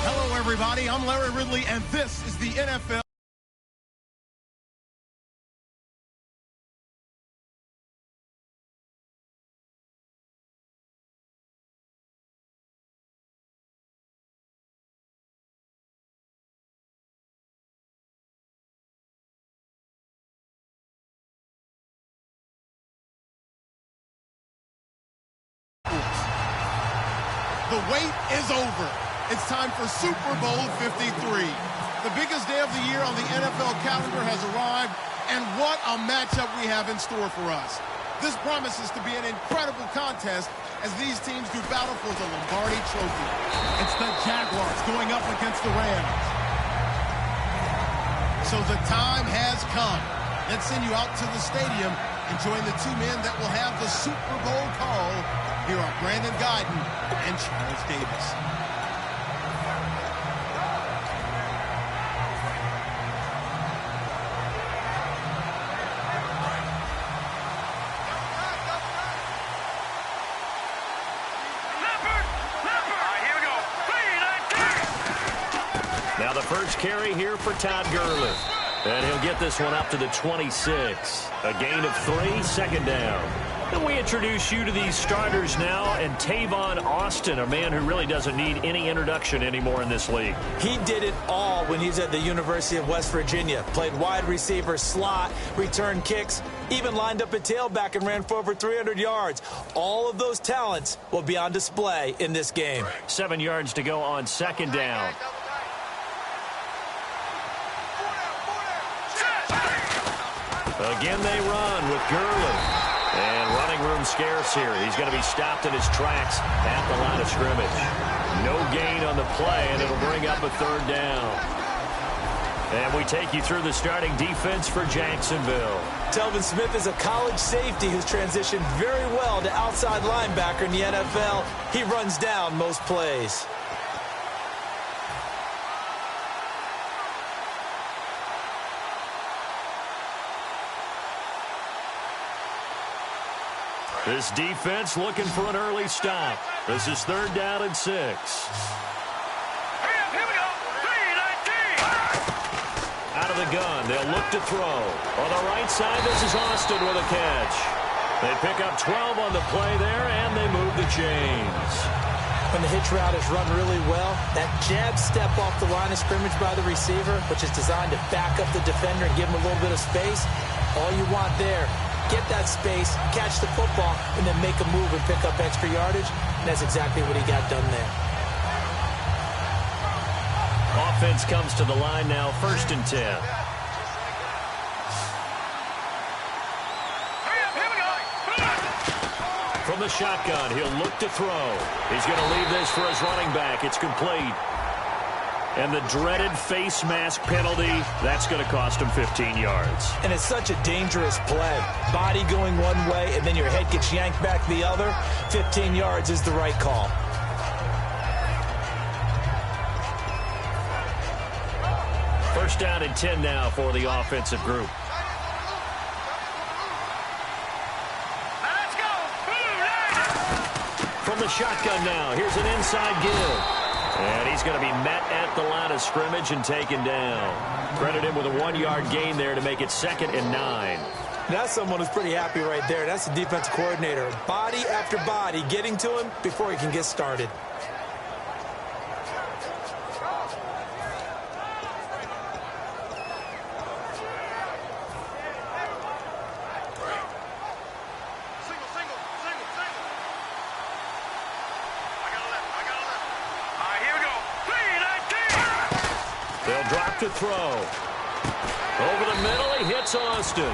Hello, everybody. I'm Larry Ridley, and this is the NFL. The wait is over. It's time for Super Bowl 53. The biggest day of the year on the NFL calendar has arrived, and what a matchup we have in store for us. This promises to be an incredible contest as these teams do battle for the Lombardi Trophy. It's the Jaguars going up against the Rams. So the time has come. Let's send you out to the stadium and join the two men that will have the Super Bowl call. Here are Brandon Guyton and Charles Davis. Now the first carry here for Todd Gurley. And he'll get this one up to the 26. A gain of 3, second down. And we introduce you to these starters now, and Tavon Austin, a man who really doesn't need any introduction anymore in this league. He did it all when he was at the University of West Virginia. Played wide receiver, slot, returned kicks, even lined up a tailback and ran for over 300 yards. All of those talents will be on display in this game. 7 yards to go on second down. Again they run with Gurley. And running room scarce here. He's going to be stopped in his tracks at the line of scrimmage. No gain on the play, and it'll bring up a third down. And we take you through the starting defense for Jacksonville. Telvin Smith is a college safety who's transitioned very well to outside linebacker in the NFL. He runs down most plays. This defense looking for an early stop. This is 3rd down and 6. Here we go. 3-19. Out of the gun, they'll look to throw. On the right side, this is Austin with a catch. They pick up 12 on the play there, and they move the chains. When the hitch route is run really well, that jab step off the line of scrimmage by the receiver, which is designed to back up the defender and give him a little bit of space, all you want there. Get that space, catch the football, and then make a move and pick up extra yardage. And that's exactly what he got done there. Offense comes to the line now, 1st and 10. From the shotgun, he'll look to throw. He's going to leave this for his running back. It's complete. And the dreaded face mask penalty, that's going to cost him 15 yards. And it's such a dangerous play. Body going one way, and then your head gets yanked back the other. 15 yards is the right call. First down and 10 now for the offensive group. Let's go. From the shotgun now, here's an inside give. And he's going to be met at the line of scrimmage and taken down. Credit him with a 1-yard gain there to make it 2nd and 9. That's someone who's pretty happy right there. That's the defensive coordinator. Body after body getting to him before he can get started. To throw. Over the middle, he hits Austin.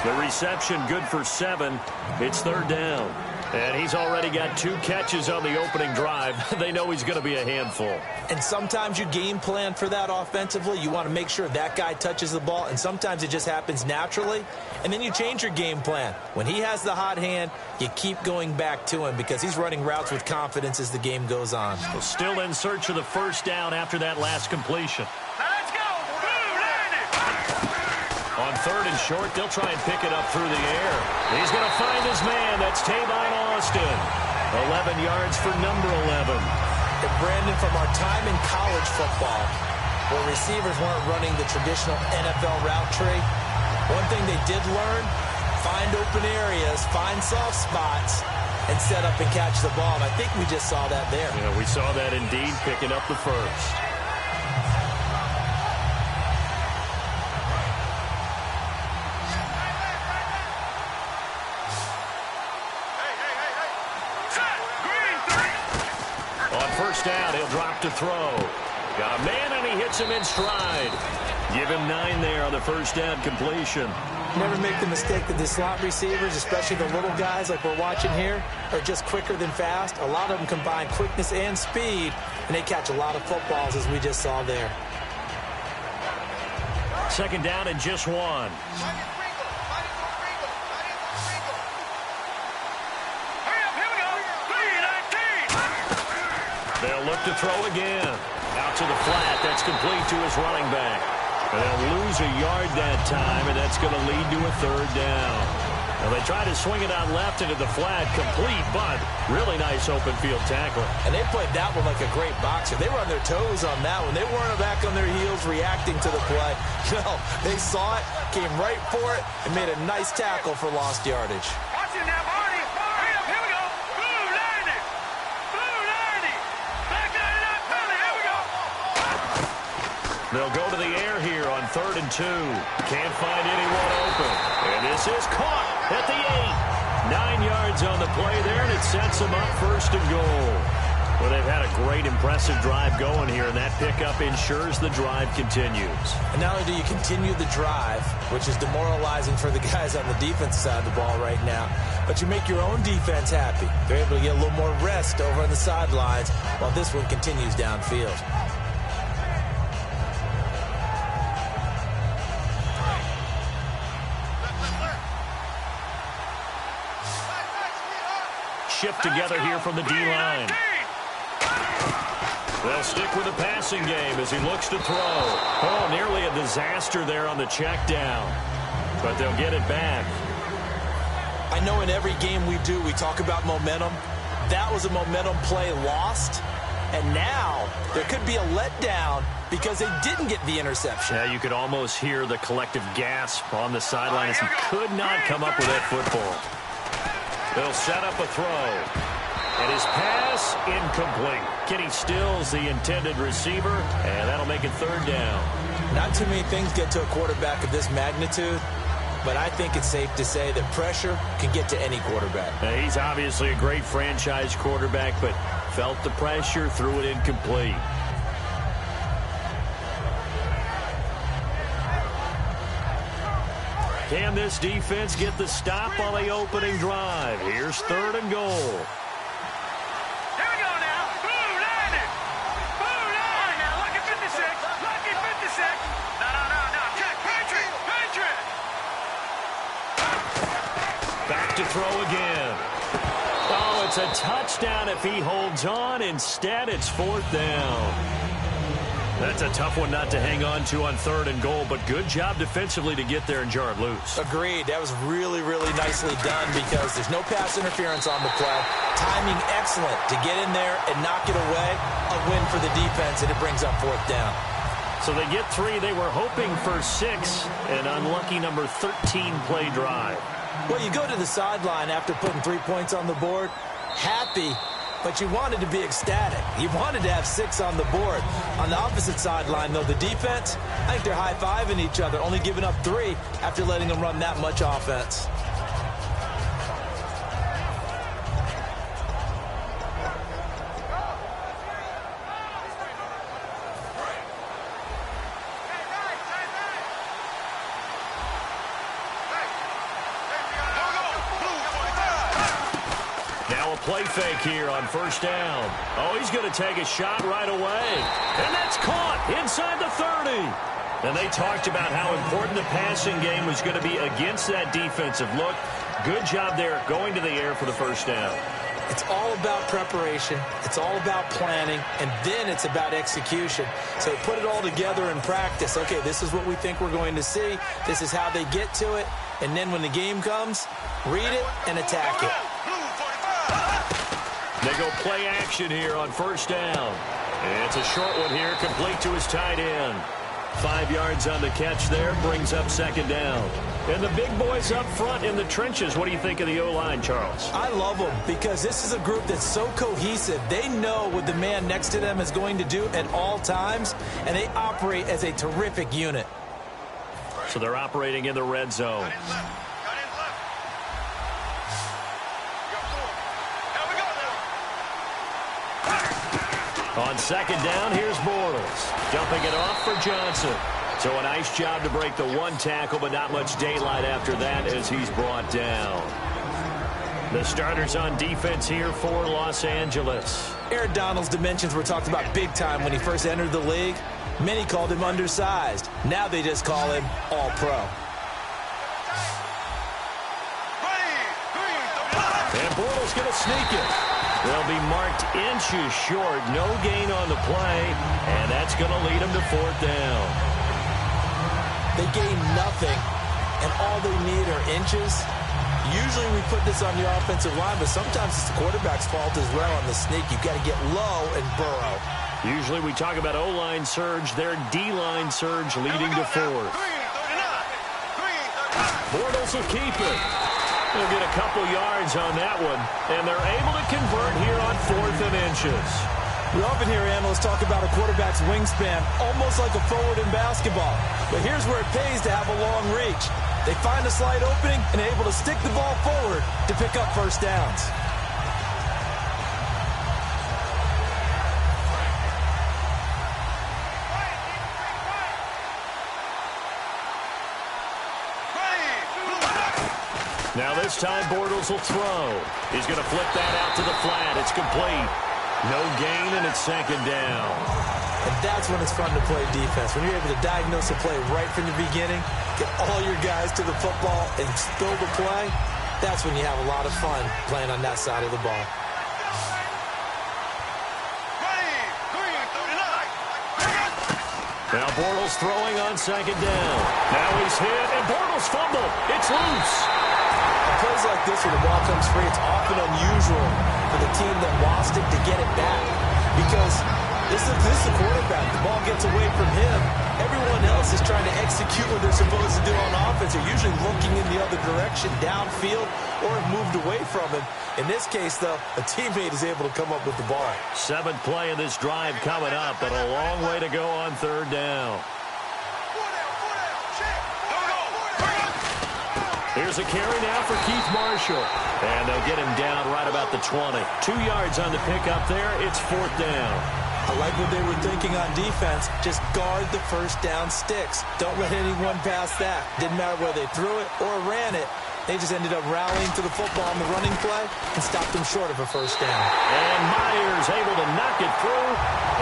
The reception good for 7. It's 3rd down. And he's already got 2 catches on the opening drive. They know he's going to be a handful. And sometimes you game plan for that offensively. You want to make sure that guy touches the ball, and sometimes it just happens naturally. And then you change your game plan. When he has the hot hand, you keep going back to him because he's running routes with confidence as the game goes on. Well, still in search of the first down after that last completion. On 3rd and short, they'll try and pick it up through the air. He's going to find his man. That's Tavon Austin. 11 yards for number 11. And Brandon, from our time in college football, where receivers weren't running the traditional NFL route tree, one thing they did learn, find open areas, find soft spots, and set up and catch the ball. And I think we just saw that there. Yeah, we saw that indeed, picking up the first. On first down, he'll drop to throw. Got a man, and he hits him in stride. Give him 9 there on the first down completion. Never make the mistake that the slot receivers, especially the little guys like we're watching here, are just quicker than fast. A lot of them combine quickness and speed, and they catch a lot of footballs, as we just saw there. Second down and just 1. They'll look to throw again. Out to the flat. That's complete to his running back. And they'll lose a yard that time, and that's going to lead to a third down. Now they try to swing it out left into the flat, complete, but really nice open field tackle. And they played that one like a great boxer. They were on their toes on that one. They weren't back on their heels reacting to the play. No, they saw it, came right for it, and made a nice tackle for lost yardage. Watch it now, Marty. Hurry up, here we go. Blue 90. Blue 90. Back 99 Philly, here we go. They'll go to the air here on 3rd and 2. Can't find anyone open. And this is caught at the 8. 9 yards on the play there, and it sets them up 1st and goal. Well, they've had a great, impressive drive going here, and that pickup ensures the drive continues. And not only do you continue the drive, which is demoralizing for the guys on the defense side of the ball right now, but you make your own defense happy. They're able to get a little more rest over on the sidelines while this one continues downfield. Shift together here from the D-line. They'll stick with the passing game as he looks to throw. Oh, nearly a disaster there on the check down. But they'll get it back. I know in every game we do, we talk about momentum. That was a momentum play lost. And now there could be a letdown because they didn't get the interception. Yeah, you could almost hear the collective gasp on the sideline as he could not come up with that football. They'll set up a throw. And his pass incomplete. Kenny Stills, the intended receiver, and that'll make it 3rd down. Not too many things get to a quarterback of this magnitude, but I think it's safe to say that pressure can get to any quarterback. Now, he's obviously a great franchise quarterback, but felt the pressure, threw it incomplete. Can this defense get the stop on the opening drive? Here's 3rd and goal. Here we go now. Blue 90. Blue 90. Now, lucky 56. Lucky 56. No. Check. Patriot. Back to throw again. Oh, it's a touchdown if he holds on. Instead, it's 4th down. That's a tough one not to hang on to on 3rd and goal, but good job defensively to get there and jar it loose. Agreed. That was really, really nicely done because there's no pass interference on the play. Timing excellent to get in there and knock it away. A win for the defense, and it brings up 4th down. So they get 3. They were hoping for 6. An unlucky number 13 play drive. Well, you go to the sideline after putting 3 points on the board, happy, but you wanted to be ecstatic. You wanted to have 6 on the board. On the opposite sideline, though, the defense, I think they're high-fiving each other, only giving up 3 after letting them run that much offense. Play fake here on 1st down. Oh, he's going to take a shot right away. And that's caught inside the 30. And they talked about how important the passing game was going to be against that defensive look. Good job there going to the air for the 1st down. It's all about preparation. It's all about planning. And then it's about execution. So put it all together in practice. Okay, this is what we think we're going to see. This is how they get to it. And then when the game comes, read it and attack it. They go play action here on first down. And it's a short one here, complete to his tight end. 5 yards on the catch there, brings up second down. And the big boys up front in the trenches. What do you think of the O-line, Charles? I love them because this is a group that's so cohesive. They know what the man next to them is going to do at all times, and they operate as a terrific unit. So they're operating in the red zone. On second down, here's Bortles. Dumping it off for Johnson. So a nice job to break the one tackle, but not much daylight after that as he's brought down. The starters on defense here for Los Angeles. Aaron Donald's dimensions were talked about big time when he first entered the league. Many called him undersized. Now they just call him all-pro. And Bortles going to sneak it. They'll be marked inches short. No gain on the play, and that's going to lead them to fourth down. They gain nothing, and all they need are inches. Usually we put this on the offensive line, but sometimes it's the quarterback's fault as well on the sneak. You've got to get low and burrow. Usually we talk about O-line surge. Their D-line surge leading to fourth. Bortles will keep it. They'll get a couple yards on that one, and they're able to convert here on 4th and inches. We often hear analysts talk about a quarterback's wingspan, almost like a forward in basketball. But here's where it pays to have a long reach. They find a slight opening and are able to stick the ball forward to pick up first downs. Now this time Bortles will throw. He's going to flip that out to the flat. It's complete. No gain, and it's second down. And that's when it's fun to play defense. When you're able to diagnose a play right from the beginning, get all your guys to the football and spill the play, that's when you have a lot of fun playing on that side of the ball. Now Bortles throwing on second down. Now he's hit, and Bortles fumble. It's loose. Plays like this where the ball comes free, it's often unusual for the team that lost it to get it back. Because this is the quarterback. The ball gets away from him. Everyone else is trying to execute what they're supposed to do on offense. They're usually looking in the other direction, downfield, or have moved away from him. In this case, though, a teammate is able to come up with the ball. 7th play of this drive coming up, but a long way to go on third down. Here's a carry now for Keith Marshall. And they'll get him down right about the 20. 2 yards on the pickup there. It's fourth down. I like what they were thinking on defense. Just guard the first down sticks. Don't let anyone pass that. Didn't matter whether they threw it or ran it. They just ended up rallying to the football on the running play and stopped them short of a first down. And Myers able to knock it through.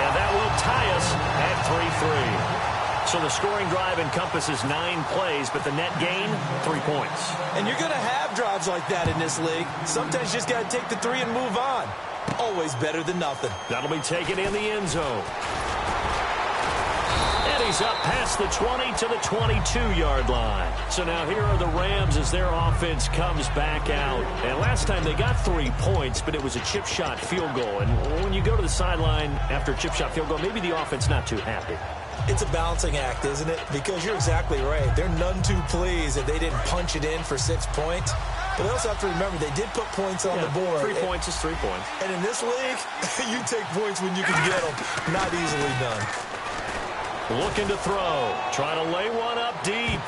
And that will tie us at 3-3. So the scoring drive encompasses 9 plays, but the net gain, 3 points. And you're going to have drives like that in this league. Sometimes you just got to take the 3 and move on. Always better than nothing. That'll be taken in the end zone. And he's up past the 20 to the 22-yard line. So now here are the Rams as their offense comes back out. And last time they got 3 points, but it was a chip shot field goal. And when you go to the sideline after a chip shot field goal, maybe the offense not too happy. It's a balancing act, isn't it? Because you're exactly right. They're none too pleased that they didn't punch it in for 6 points. But they also have to remember they did put points on the board. 3 points is 3 points. And in this league, you take points when you can get them. Not easily done. Looking to throw. Trying to lay one up deep.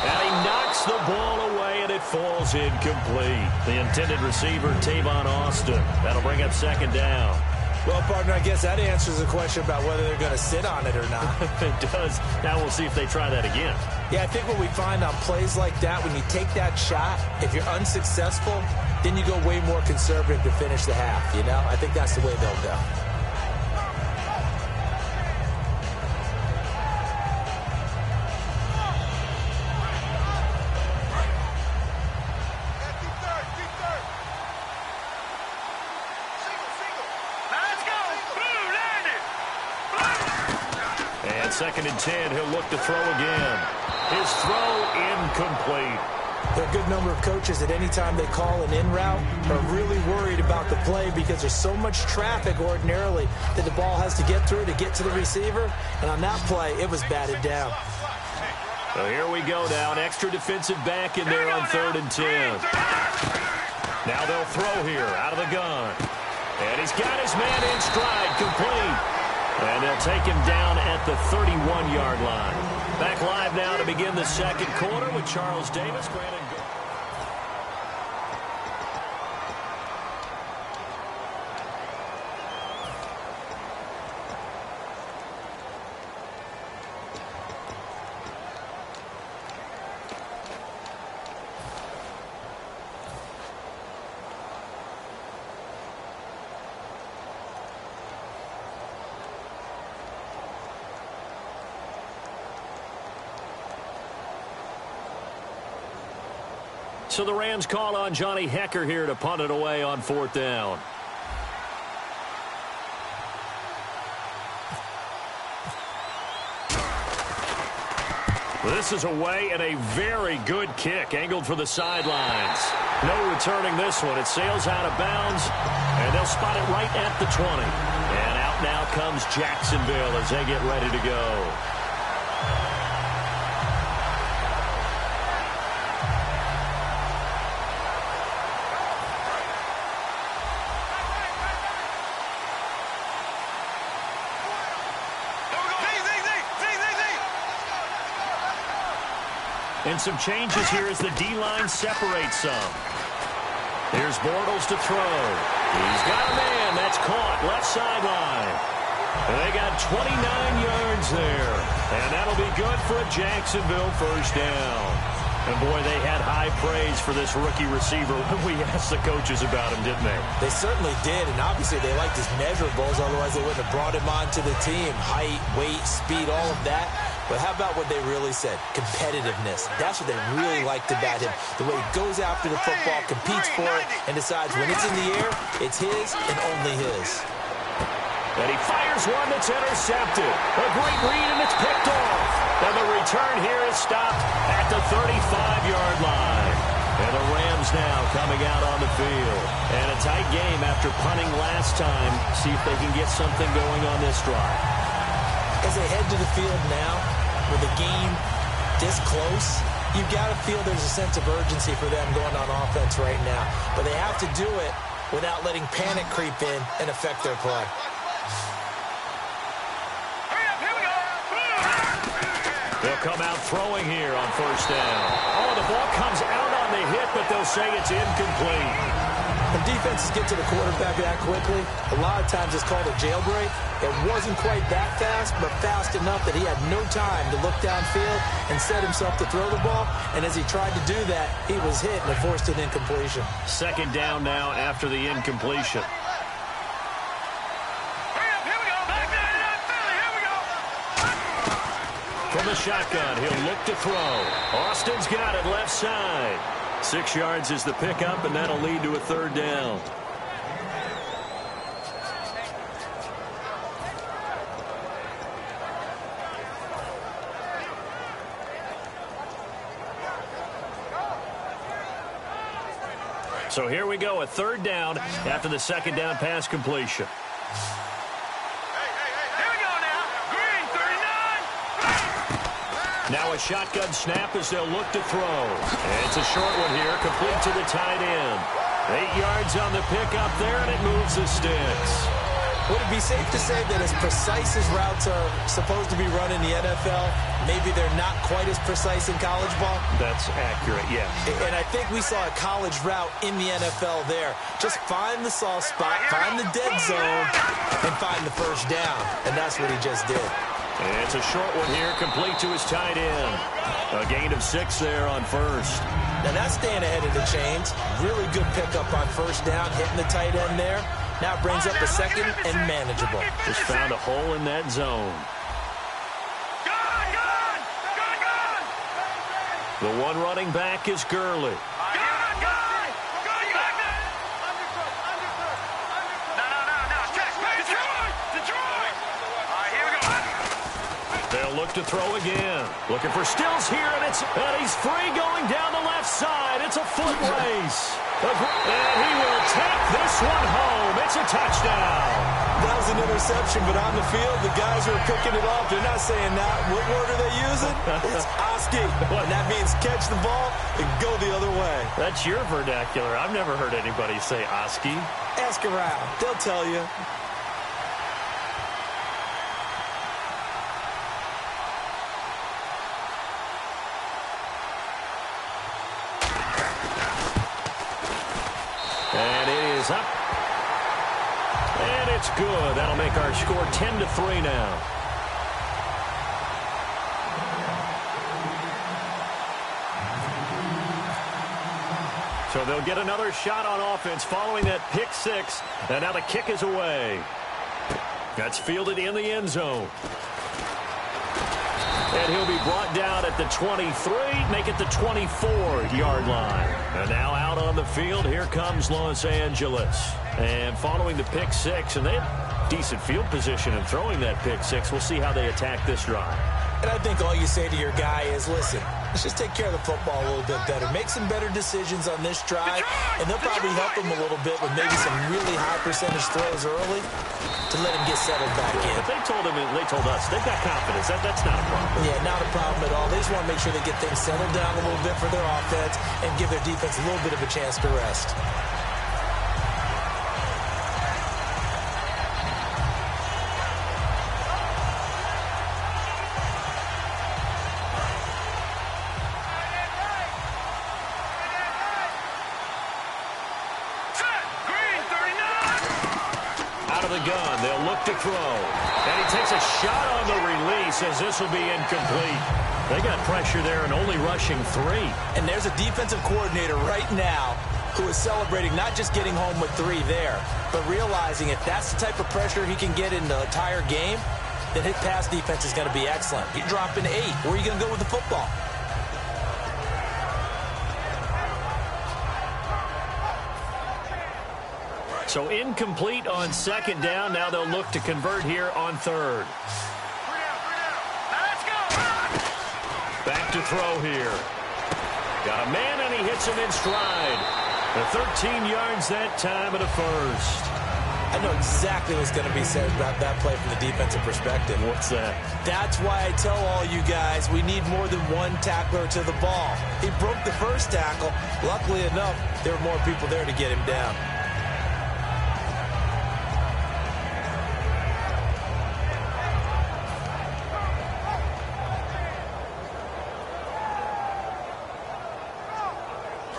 And he knocks the ball away, and it falls incomplete. The intended receiver, Tavon Austin. That'll bring up second down. Well, partner, I guess that answers the question about whether they're going to sit on it or not. It does. Now we'll see if they try that again. Yeah, I think what we find on plays like that, when you take that shot, if you're unsuccessful, then you go way more conservative to finish the half, you know? I think that's the way they'll go. Second and 10, he'll look to throw again. His throw incomplete. There are a good number of coaches that any time they call an in route are really worried about the play because there's so much traffic ordinarily that the ball has to get through to get to the receiver. And on that play, it was batted down. So here we go now. An extra defensive back in there on 3rd and 10. Now they'll throw here out of the gun. And he's got his man in stride, complete. And they'll take him down at the 31-yard line. Back live now to begin the second quarter with Charles Davis, Brandon. So the Rams call on Johnny Hecker here to punt it away on 4th down. This is away and a very good kick angled for the sidelines. No returning this one. It sails out of bounds, and they'll spot it right at the 20. And out now comes Jacksonville as they get ready to go. And some changes here as the D-line separates some. Here's Bortles to throw. He's got a man. That's caught left sideline. And they got 29 yards there. And that'll be good for a Jacksonville first down. And, boy, they had high praise for this rookie receiver when we asked the coaches about him, didn't they? They certainly did, and obviously they liked his measurables, otherwise they wouldn't have brought him onto the team. Height, weight, speed, all of that. But how about what they really said? Competitiveness. That's what they really liked about him. The way he goes after the football, competes for it, and decides when it's in the air, it's his and only his. And he fires one that's intercepted. A great read, and it's picked off. And the return here is stopped at the 35-yard line. And the Rams now coming out on the field. And a tight game after punting last time. See if they can get something going on this drive. As they head to the field now, with the game this close, you've got to feel there's a sense of urgency for them going on offense right now. But they have to do it without letting panic creep in and affect their play. They'll come out throwing here on first down. Oh, the ball comes out on the hit, but they'll say it's incomplete. When defenses get to the quarterback that quickly, a lot of times it's called a jailbreak. It wasn't quite that fast, but fast enough that he had no time to look downfield and set himself to throw the ball. And as he tried to do that, he was hit and it forced an incompletion. Second down now after the incompletion. From the shotgun, he'll look to throw. Austin's got it left side. 6 yards is the pickup, and that'll lead to a third down. So here we go, a third down after the second down pass completion. Now a shotgun snap as they'll look to throw. And it's a short one here, complete to the tight end. 8 yards on the pickup there, and it moves the sticks. Would it be safe to say that as precise as routes are supposed to be run in the NFL, maybe they're not quite as precise in college ball? That's accurate, yes. And I think we saw a college route in the NFL there. Just find the soft spot, find the dead zone, and find the first down. And that's what he just did. And it's a short one here, complete to his tight end. A gain of 6 there on first. Now that's staying ahead of the chains. Really good pickup on first down, hitting the tight end there. Now it brings up a second and manageable. Just found a hole in that zone. The one running back is Gurley. They'll look to throw again. Looking for Stills here, and he's free going down the left side. It's a foot race. And he will take this one home. It's a touchdown. That was an interception, but on the field, the guys who are picking it off, they're not saying that. What word are they using? It's Oski. And that means catch the ball and go the other way. That's your vernacular. I've never heard anybody say Oski. Ask around. They'll tell you. And it is up. And it's good. That'll make our score 10-3 now. So they'll get another shot on offense following that pick six. And now the kick is away. That's fielded in the end zone. And he'll be brought down at the 23, make it the 24-yard line. And now out on the field, here comes Los Angeles. And following the pick six, and they have decent field position in throwing that pick six. We'll see how they attack this drive. And I think all you say to your guy is, listen, let's just take care of the football a little bit better. Make some better decisions on this drive, and they'll probably help him a little bit with maybe some really high percentage throws early to let him get settled back in. But they told us, they've got confidence. That's not a problem. Yeah, not a problem at all. They just want to make sure they get things settled down a little bit for their offense and give their defense a little bit of a chance to rest. Gun. They'll look to throw. And he takes a shot on the release as this will be incomplete. They got pressure there and only rushing 3. And there's a defensive coordinator right now who is celebrating not just getting home with 3 there, but realizing if that's the type of pressure he can get in the entire game, then his pass defense is going to be excellent. You're dropping 8. Where are you going to go with the football? So incomplete on second down. Now they'll look to convert here on third. Back to throw here. Got a man, and he hits him in stride. The 13 yards that time at a first. I know exactly what's going to be said about that play from the defensive perspective. What's that? That's why I tell all you guys we need more than one tackler to the ball. He broke the first tackle. Luckily enough, there were more people there to get him down.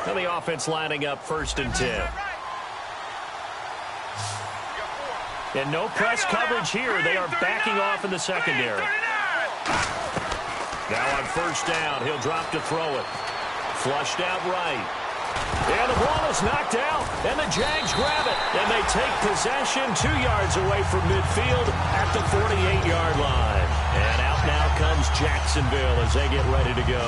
And the offense lining up 1st and 10. And no press coverage here. They are backing off in the secondary. Now on 1st down, he'll drop to throw it. Flushed out right. And the ball is knocked out, and the Jags grab it. And they take possession 2 yards away from midfield at the 48-yard line. And out now comes Jacksonville as they get ready to go.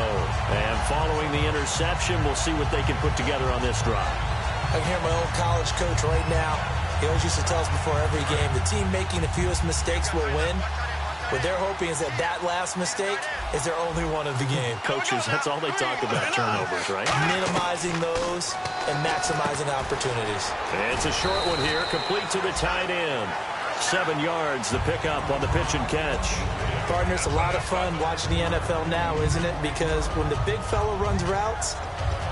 And following the interception, we'll see what they can put together on this drive. I can hear my old college coach right now. He always used to tell us before every game, the team making the fewest mistakes will win. What they're hoping is that last mistake is their only one of the game. Coaches, that's all they talk about, turnovers, right? Minimizing those and maximizing opportunities. And it's a short one here, complete to the tight end. 7 yards, the pickup on the pitch and catch. Partner, it's a lot of fun watching the NFL now, isn't it? Because when the big fella runs routes,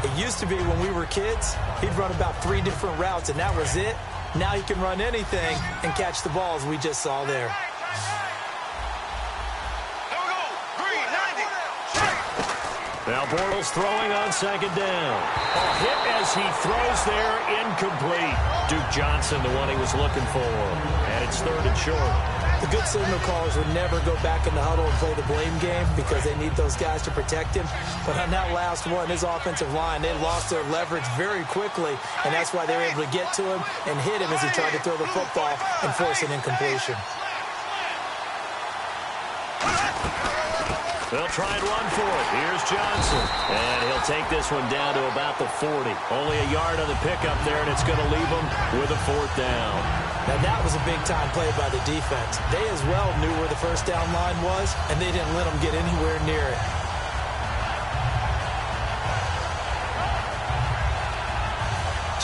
it used to be when we were kids, he'd run about 3 different routes, and that was it. Now he can run anything and catch the balls we just saw there. Now Bortles throwing on 2nd down. A hit as he throws there, incomplete. Duke Johnson, the one he was looking for. And it's 3rd and short. The good signal callers would never go back in the huddle and play the blame game because they need those guys to protect him. But on that last one, his offensive line, they lost their leverage very quickly, and that's why they were able to get to him and hit him as he tried to throw the football and force an incompletion. They'll try and run for it. Here's Johnson. And he'll take this one down to about the 40. Only a yard on the pickup there, and it's going to leave him with a 4th down. Now that was a big-time play by the defense. They as well knew where the first down line was, and they didn't let them get anywhere near it.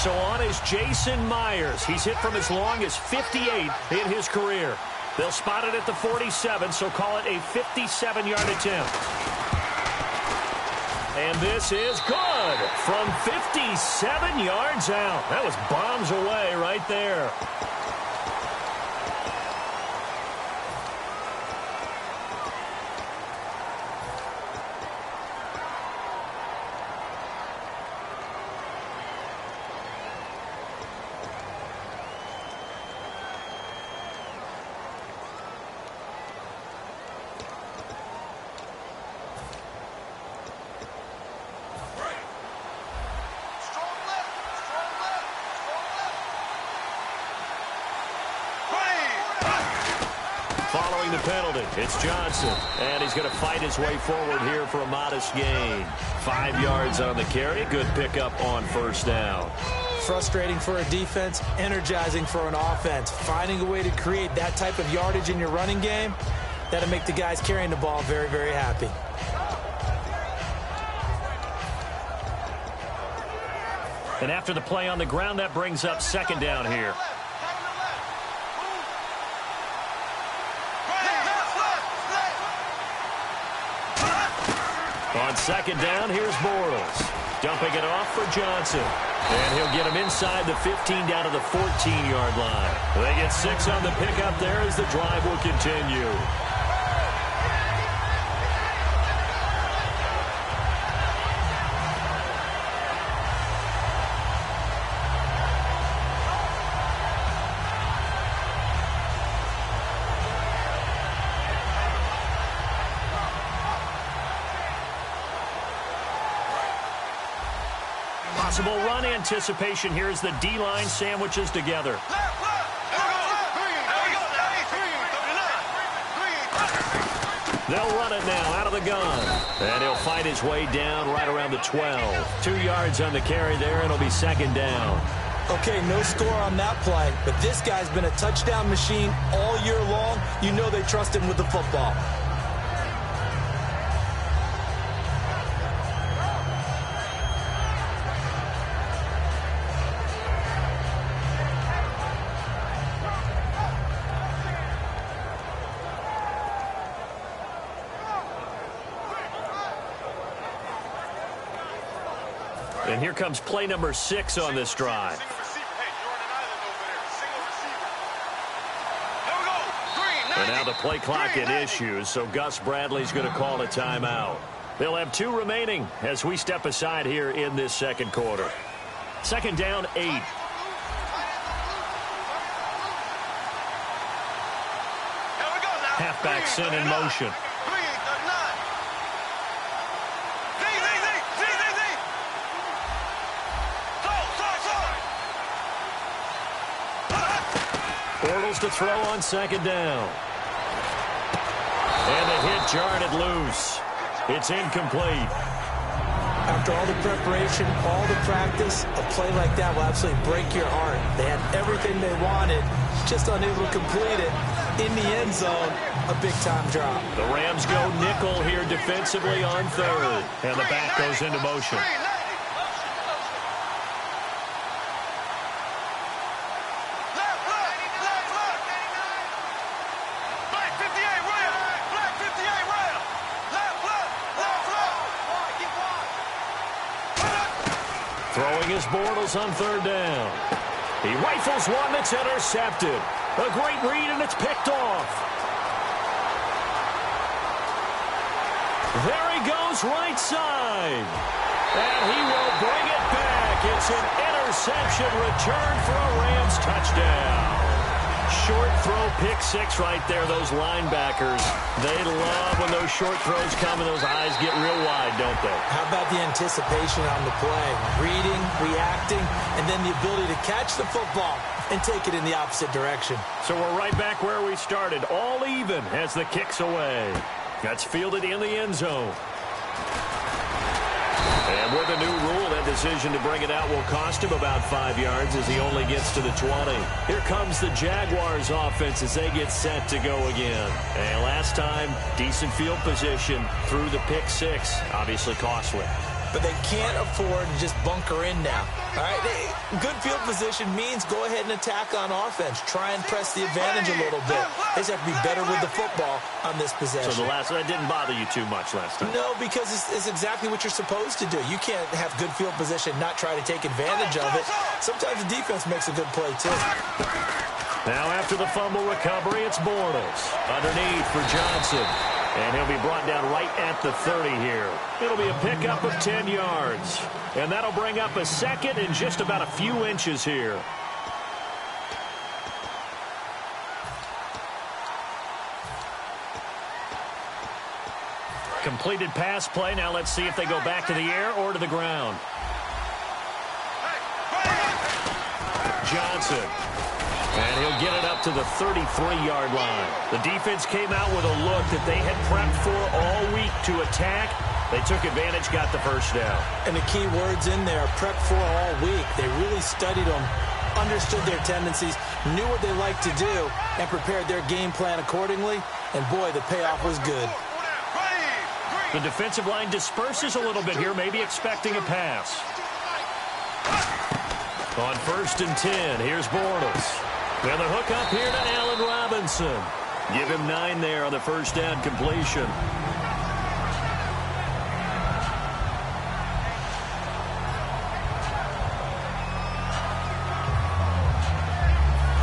So on is Jason Myers. He's hit from as long as 58 in his career. They'll spot it at the 47, so call it a 57-yard attempt. And this is good from 57 yards out. That was bombs away right there. Following the penalty, it's Johnson, and he's going to fight his way forward here for a modest gain. 5 yards on the carry, good pickup on first down. Frustrating for a defense, energizing for an offense. Finding a way to create that type of yardage in your running game, that'll make the guys carrying the ball very, very happy. And after the play on the ground, that brings up second down here. On second down, here's Bortles. Dumping it off for Johnson. And he'll get him inside the 15 down to the 14-yard line. They get 6 on the pickup there as the drive will continue. Possible run anticipation here as the D-line sandwiches together. They'll run it now out of the gun. And he'll fight his way down right around the 12. 2 yards on the carry there, and it'll be second down. Okay, no score on that play, but this guy's been a touchdown machine all year long. You know they trust him with the football. And here comes play number 6 on this drive. And now the play clock at issues, so Gus Bradley's going to call a timeout. They'll have 2 remaining as we step aside here in this second quarter. Second down, 8. Halfback sent in motion. Bortles to throw on second down. And the hit jarred it loose. It's incomplete. After all the preparation, all the practice, a play like that will absolutely break your heart. They had everything they wanted, just unable to complete it. In the end zone, a big-time drop. The Rams go nickel here defensively on third. And the back goes into motion. Throwing his Bortles on third down. He rifles one that's intercepted. A great read, and it's picked off. There he goes right side. And he will bring it back. It's an interception return for a Rams touchdown. Short throw, pick 6 right there. Those linebackers, they love when those short throws come and those eyes get real wide, don't they? How about the anticipation on the play? Reading, reacting, and then the ability to catch the football and take it in the opposite direction. So we're right back where we started, all even as the kick's away. That's fielded in the end zone. And with a new rule that decision to bring it out will cost him about 5 yards as he only gets to the 20. Here comes the Jaguars offense as they get set to go again. And last time, decent field position through the pick six. Obviously costly. But they can't afford to just bunker in now. All right, good field position means go ahead and attack on offense. Try and press the advantage a little bit. They just have to be better with the football on this possession. So that didn't bother you too much last time? No, because it's exactly what you're supposed to do. You can't have good field position, not try to take advantage of it. Sometimes the defense makes a good play, too. Now after the fumble recovery, it's Bortles. Underneath for Johnson. And he'll be brought down right at the 30 here. It'll be a pickup of 10 yards. And that'll bring up a second and just about a few inches here. Completed pass play. Now let's see if they go back to the air or to the ground. Johnson. And he'll get it up to the 33-yard line. The defense came out with a look that they had prepped for all week to attack. They took advantage, got the first down. And the key words in there, prepped for all week. They really studied them, understood their tendencies, knew what they liked to do, and prepared their game plan accordingly. And, boy, the payoff was good. The defensive line disperses a little bit here, maybe expecting a pass. On 1st and 10, here's Bortles. Now the hook up here to Allen Robinson. Give him 9 there on the first down completion.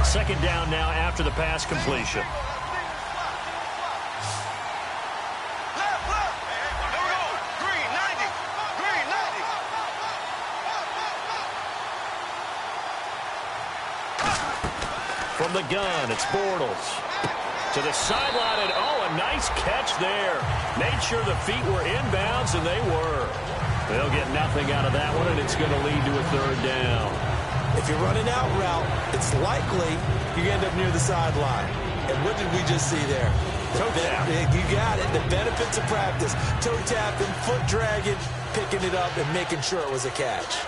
Second down now after the pass completion. From the gun, it's Bortles. To the sideline, and a nice catch there. Made sure the feet were inbounds, and they were. They'll get nothing out of that one, and it's going to lead to a 3rd down. If you're running out route, it's likely you end up near the sideline. And what did we just see there? Toe tap. You got it. The benefits of practice. Toe tapping, foot dragging, picking it up, and making sure it was a catch.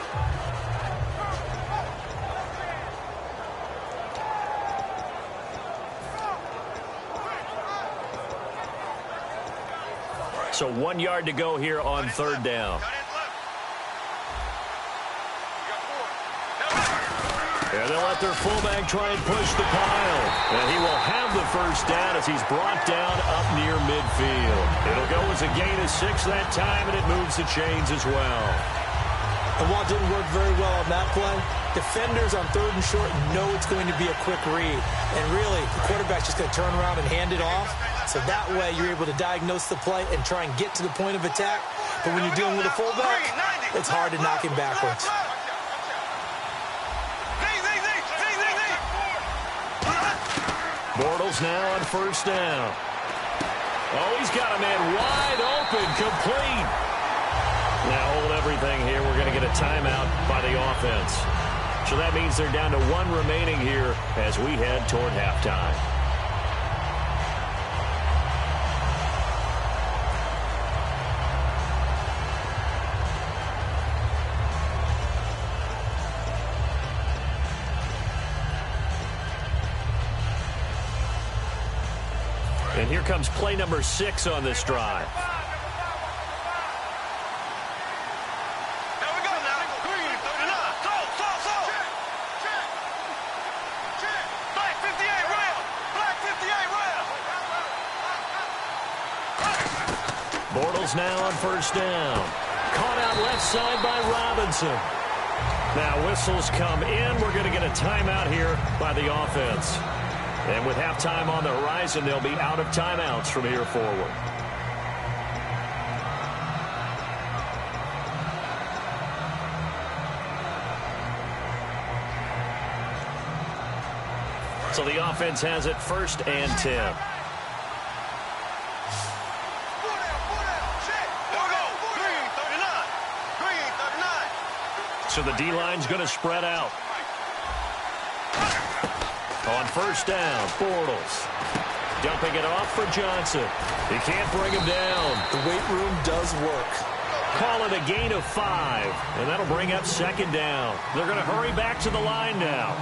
So 1 yard to go here on 3rd down. And they'll let their fullback try and push the pile. And he will have the first down as he's brought down up near midfield. It'll go as a gain of 6 that time, and it moves the chains as well. And while it didn't work very well on that play, defenders on 3rd and short know it's going to be a quick read. And really, the quarterback's just going to turn around and hand it off. So that way, you're able to diagnose the play and try and get to the point of attack. But when you're dealing with a fullback, it's hard to knock him backwards. Bortles now on 1st down. Oh, he's got a man wide open, complete. Now hold everything here. We're going to get a timeout by the offense. So that means they're down to 1 remaining here as we head toward halftime. And here comes play number 6 on this drive. Bortles now on 1st down. Caught out left side by Robinson. Now whistles come in. We're going to get a timeout here by the offense. And with halftime on the horizon, they'll be out of timeouts from here forward. So the offense has it 1st and 10. So the D-line's going to spread out. On 1st down, Bortles. Dumping it off for Johnson. He can't bring him down. The weight room does work. Call it a gain of 5, and that'll bring up second down. They're going to hurry back to the line now.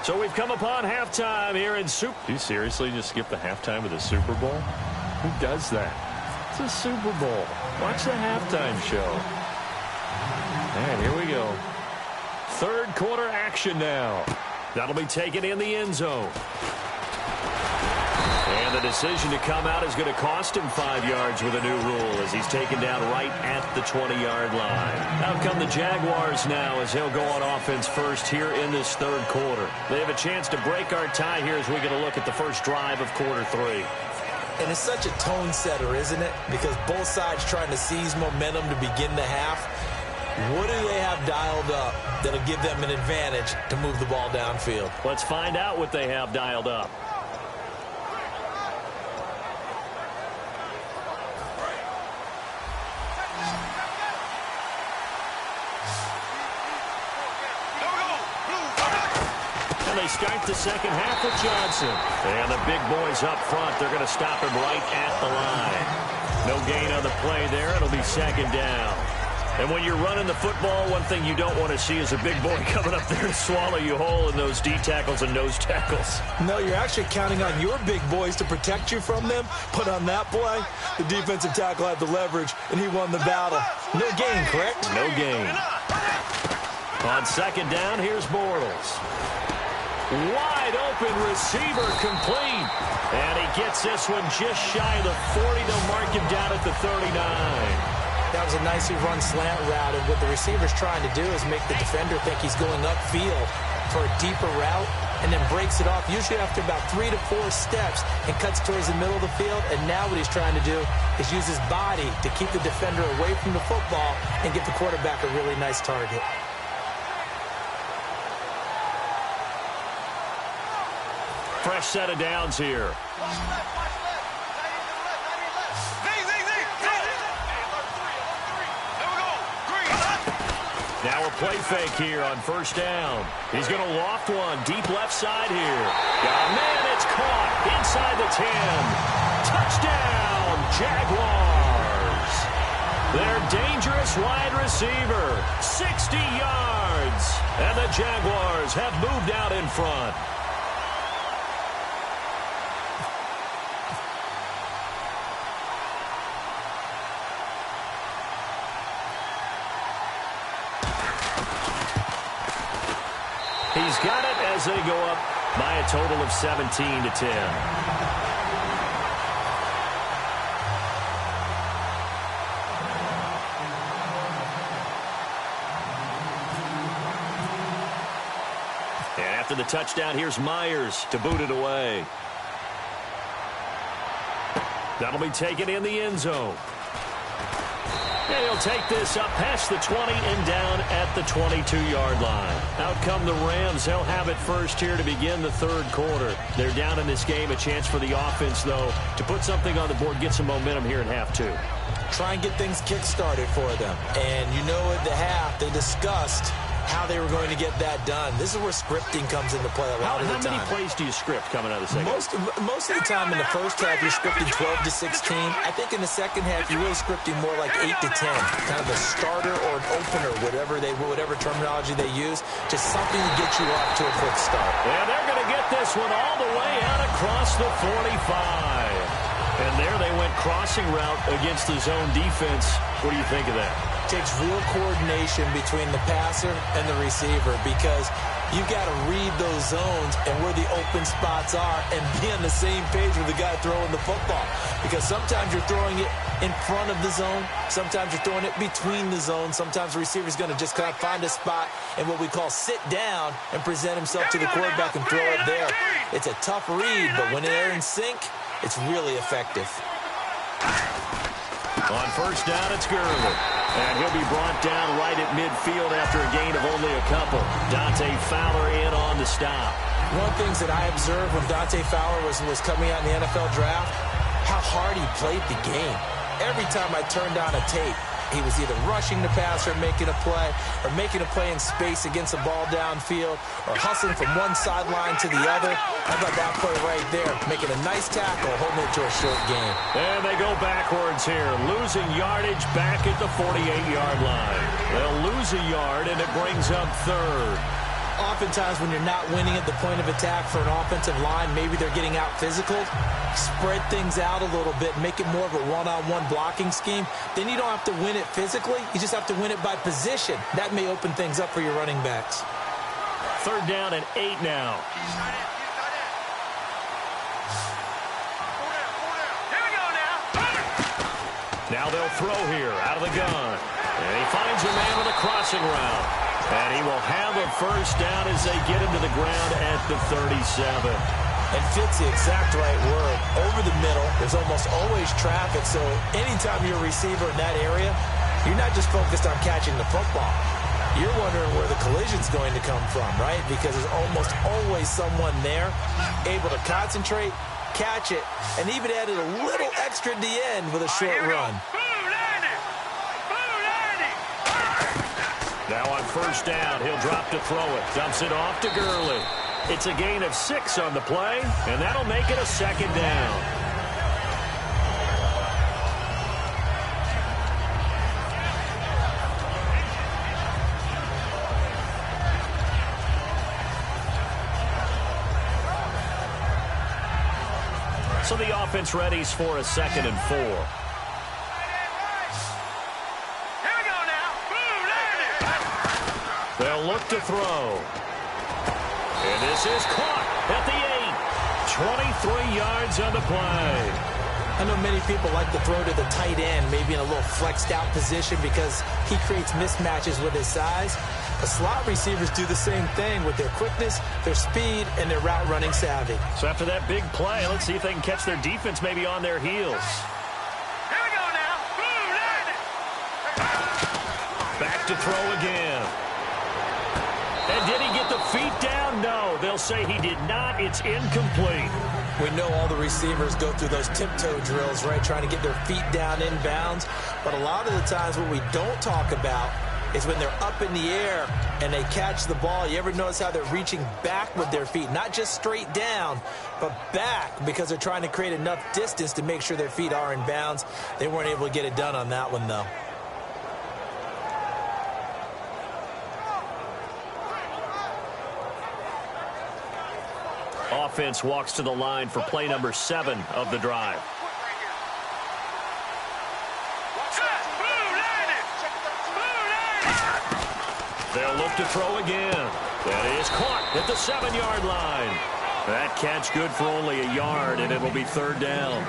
So we've come upon halftime here in Super. Do you seriously just skip the halftime of the Super Bowl? Who does that? It's a Super Bowl. Watch the halftime show. And here we go. Third quarter action now. That'll be taken in the end zone. And the decision to come out is going to cost him 5 yards with a new rule as he's taken down right at the 20-yard line. Out come the Jaguars now as he'll go on offense first here in this third quarter. They have a chance to break our tie here as we get a look at the first drive of quarter 3. And it's such a tone setter, isn't it? Because both sides trying to seize momentum to begin the half. What do they have dialed up that'll give them an advantage to move the ball downfield? Let's find out what they have dialed up. They start the second half with Johnson. And the big boys up front, they're going to stop him right at the line. No gain on the play there. It'll be second down. And when you're running the football, one thing you don't want to see is a big boy coming up there to swallow you whole in those D tackles and nose tackles. No, you're actually counting on your big boys to protect you from them. But on that play, the defensive tackle had the leverage, and he won the battle. No gain, correct? No gain. On second down, here's Bortles. Wide open receiver complete. And he gets this one just shy of the 40. They'll mark him down at the 39. That was a nicely run slant route. And what the receiver's trying to do is make the defender think he's going upfield for a deeper route and then breaks it off, usually after about 3 to 4 steps, and cuts towards the middle of the field. And now what he's trying to do is use his body to keep the defender away from the football and give the quarterback a really nice target. Fresh set of downs here. Now a play fake here on first down. He's going to loft one deep left side here. Oh, man, it's caught inside the 10. Touchdown, Jaguars. Their dangerous wide receiver, 60 yards. And the Jaguars have moved out in front. He's got it as they go up by a total of 17 to 10. And after the touchdown, here's Myers to boot it away. That'll be taken in the end zone. And he'll take this up past the 20 and down at the 22-yard line. Out come the Rams. They'll have it first here to begin the third quarter. They're down in this game. A chance for the offense, though, to put something on the board, get some momentum here in half 2. Try and get things kick-started for them. And you know at the half, they discussed how they were going to get that done. This is where scripting comes into play a lot of the time. How many plays do you script coming out of the second? Most of the time in the first half, you're scripting 12 to 16. I think in the second half, you're really scripting more like 8 to 10. Kind of a starter or an opener, whatever terminology they use, just something to get you off to a quick start. Yeah, they're going to get this one all the way out across the 45. And there they went crossing route against the zone defense. What do you think of that? Takes real coordination between the passer and the receiver because you've got to read those zones and where the open spots are and be on the same page with the guy throwing the football. Because sometimes you're throwing it in front of the zone. Sometimes you're throwing it between the zones. Sometimes the receiver's going to just kind of find a spot and what we call sit down and present himself to the quarterback and throw it there. It's a tough read, but when they're in sync, it's really effective. On first down, it's Gurley. And he'll be brought down right at midfield after a gain of only a couple. Dante Fowler in on the stop. One of the things that I observed when Dante Fowler was coming out in the NFL draft, how hard he played the game. Every time I turned on a tape, he was either rushing the passer, making a play, or making a play in space against the ball downfield, or hustling from one sideline to the other. How about that play right there? Making a nice tackle, holding it to a short game. And they go backwards here, losing yardage back at the 48-yard line. They'll lose a yard, and it brings up third. Oftentimes when you're not winning at the point of attack for an offensive line, maybe they're getting out physical, spread things out a little bit, make it more of a one-on-one blocking scheme. Then you don't have to win it physically. You just have to win it by position. That may open things up for your running backs. Third down and 8 now. Here we go now. Now they'll throw here out of the gun. And he finds a man with a crossing route. And he will have a first down as they get him to the ground at the 37. And fits the exact right word. Over the middle, there's almost always traffic, so anytime you're a receiver in that area, you're not just focused on catching the football. You're wondering where the collision's going to come from, right? Because there's almost always someone there able to concentrate, catch it, and even added a little extra at the end with a short run. Now on first down, he'll drop to throw it. Dumps it off to Gurley. It's a gain of 6 on the play, and that'll make it a second down. So the offense readies for a 2nd and 4. They'll look to throw. And this is caught at the 8. 23 yards on the play. I know many people like to throw to the tight end, maybe in a little flexed out position because he creates mismatches with his size. The slot receivers do the same thing with their quickness, their speed, and their route running savvy. So after that big play, let's see if they can catch their defense maybe on their heels. Here we go now. Back to throw again. And did he get the feet down? No, they'll say he did not. It's incomplete. We know all the receivers go through those tiptoe drills, right, trying to get their feet down in bounds. But a lot of the times what we don't talk about is when they're up in the air and they catch the ball. You ever notice how they're reaching back with their feet? Not just straight down, but back because they're trying to create enough distance to make sure their feet are in bounds. They weren't able to get it done on that one, though. Offense walks to the line for play number 7 of the drive. They'll look to throw again. That is caught at the 7-yard line. That catch good for only a yard, and it'll be third down.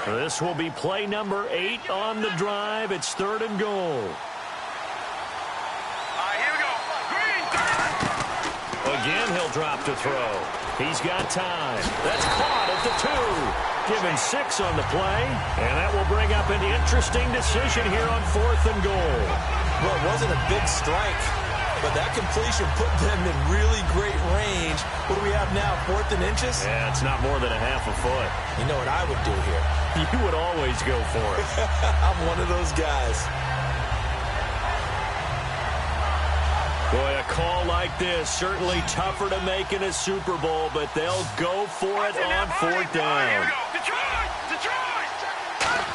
This will be play number 8 on the drive. It's 3rd and goal. Here we go. Green. Again, he'll drop to throw. He's got time. That's caught at the 2. Given 6 on the play, and that will bring up an interesting decision here on 4th and goal. Well, it wasn't a big strike, but that completion put them in really great range. What do we have now, 4th and inches? Yeah, it's not more than a half a foot. You know what I would do here? You would always go for it. I'm one of those guys. Boy, a call like this, certainly tougher to make in a Super Bowl, but they'll go for it on 4th down. Here we go. Detroit!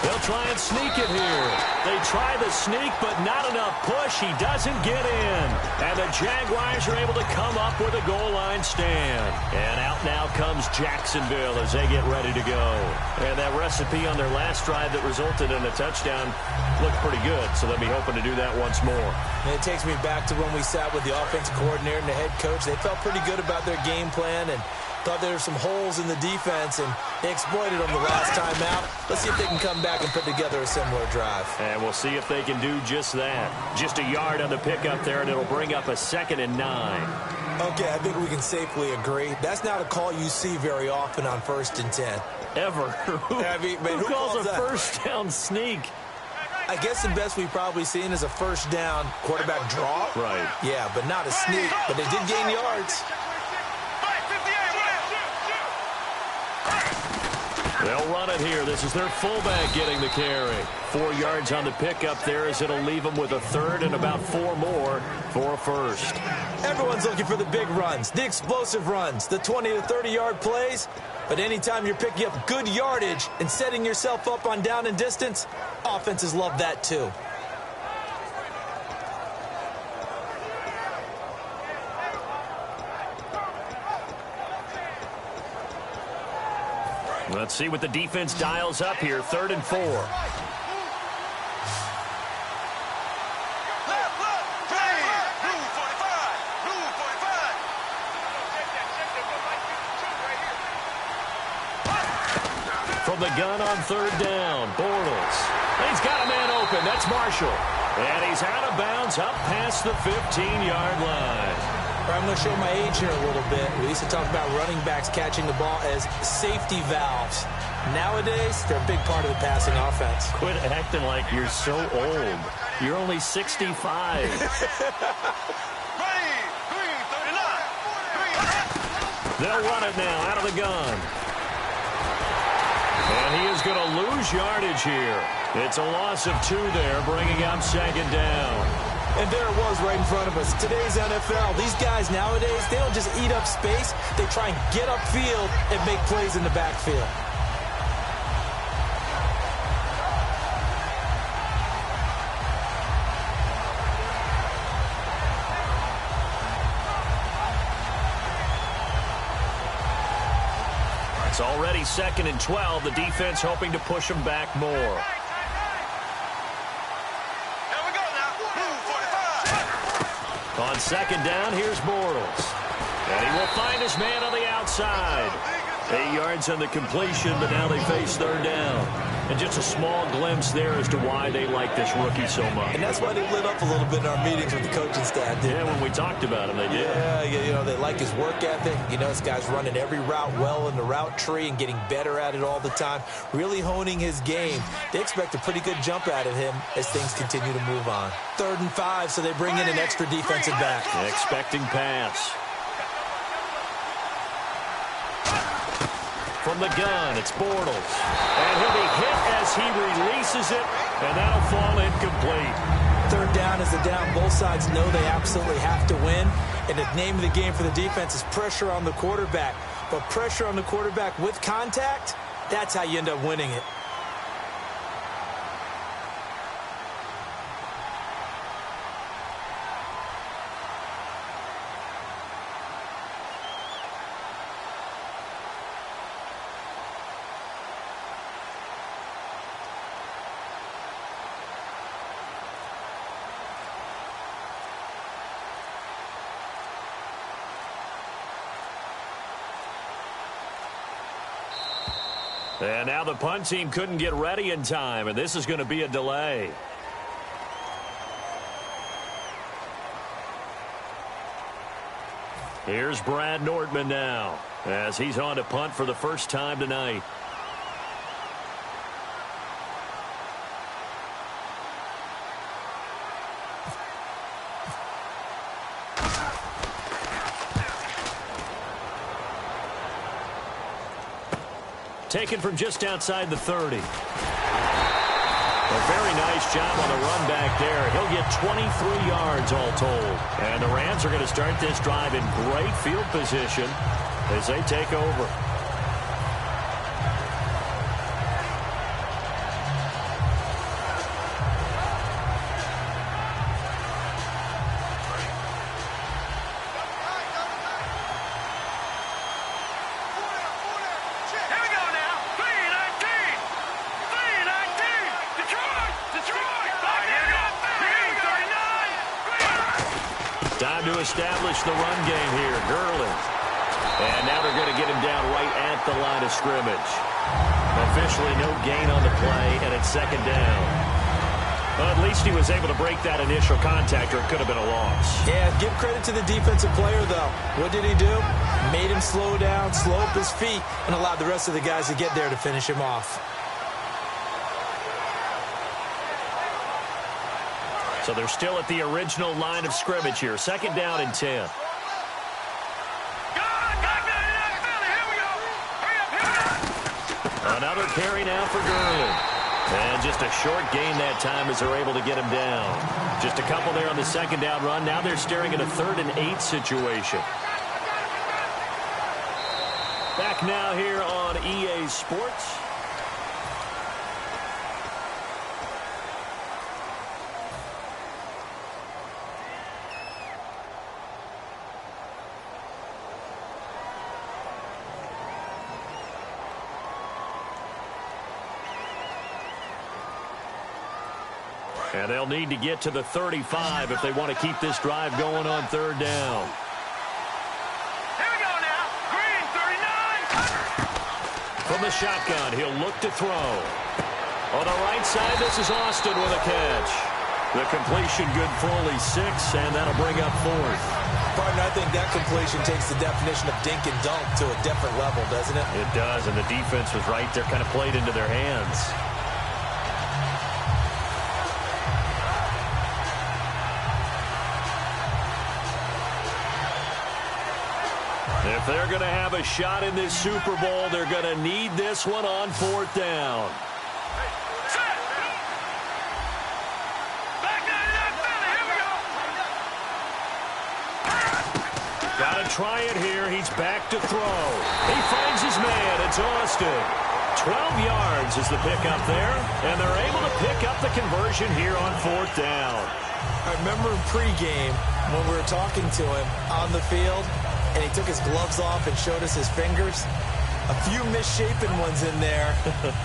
They'll try and sneak it here. They try the sneak, but not enough push. He doesn't get in. And the Jaguars are able to come up with a goal line stand. And out now comes Jacksonville as they get ready to go. And that recipe on their last drive that resulted in a touchdown looked pretty good, so they'll be hoping to do that once more. And it takes me back to when we sat with the offensive coordinator and the head coach. They felt pretty good about their game plan and thought there were some holes in the defense, and they exploited them the last time out. Let's see if they can come back and put together a similar drive. And we'll see if they can do just that. Just a yard on the pickup there, and it'll bring up a 2nd and 9. Okay, I think we can safely agree. That's not a call you see very often on 1st and 10. Ever. Who calls a that? first down sneak? I guess the best we've probably seen is a first down quarterback draw. Right. Yeah, but not a sneak. But they did gain yards. They'll run it here. This is their fullback getting the carry. 4 yards on the pickup there as it'll leave them with a third and about 4 more for a first. Everyone's looking for the big runs, the explosive runs, the 20 to 30-yard plays. But anytime you're picking up good yardage and setting yourself up on down and distance, offenses love that too. Let's see what the defense dials up here. 3rd and 4. From the gun on 3rd down, Bortles. He's got a man open. That's Marshall. And he's out of bounds up past the 15-yard line. I'm going to show my age here a little bit. We used to talk about running backs catching the ball as safety valves. Nowadays, they're a big part of the passing offense. Quit acting like you're so old. You're only 65. They'll run it now out of the gun. And he is going to lose yardage here. It's a loss of 2 there, bringing up 2nd down. And there it was right in front of us. Today's NFL, these guys nowadays, they don't just eat up space. They try and get upfield and make plays in the backfield. It's already 2nd and 12. The defense hoping to push them back more. On 2nd down, here's Bortles. And he will find his man on the outside. 8 yards on the completion, but now they face 3rd down. And just a small glimpse there as to why they like this rookie so much. And that's why they lit up a little bit in our meetings with the coaching staff. Yeah, when we talked about him, they did. Yeah, you know, they like his work ethic. You know, this guy's running every route well in the route tree and getting better at it all the time, really honing his game. They expect a pretty good jump out of him as things continue to move on. 3rd and 5, so they bring in an extra defensive back. Expecting pass. From the gun, it's Bortles. And he'll be hit as he releases it, and that'll fall incomplete. 3rd down is the down. Both sides know they absolutely have to win. And the name of the game for the defense is pressure on the quarterback. But pressure on the quarterback with contact, that's how you end up winning it. And now the punt team couldn't get ready in time, and this is going to be a delay. Here's Brad Nordman now, as he's on to punt for the first time tonight. Taken from just outside the 30. A very nice job on the run back there. He'll get 23 yards all told. And the Rams are going to start this drive in great field position as they take over. Establish the run game here. Gurley. And now they're going to get him down right at the line of scrimmage. Officially no gain on the play, and it's 2nd down. Well, at least he was able to break that initial contact, or it could have been a loss. Yeah, give credit to the defensive player, though. What did he do? Made him slow down, slow up his feet, and allowed the rest of the guys to get there to finish him off. So they're still at the original line of scrimmage here. 2nd down and 10. Another carry now for Gurley. And just a short gain that time as they're able to get him down. Just a couple there on the 2nd down run. Now they're staring at a 3rd and 8 situation. Back now here on EA Sports. And they'll need to get to the 35 if they want to keep this drive going on 3rd down. Here we go now. Green, 39. From the shotgun, he'll look to throw. On the right side, this is Austin with a catch. The completion good for only 6, and that'll bring up 4th. Partner, I think that completion takes the definition of dink and dunk to a different level, doesn't it? It does, and the defense was right there, kind of played into their hands. If they're going to have a shot in this Super Bowl, they're going to need this one on 4th down. Got to try it here. He's back to throw. He finds his man. It's Austin. 12 yards is the pickup there, and they're able to pick up the conversion here on 4th down. I remember in pregame when we were talking to him on the field, and he took his gloves off and showed us his fingers. A few misshapen ones in there,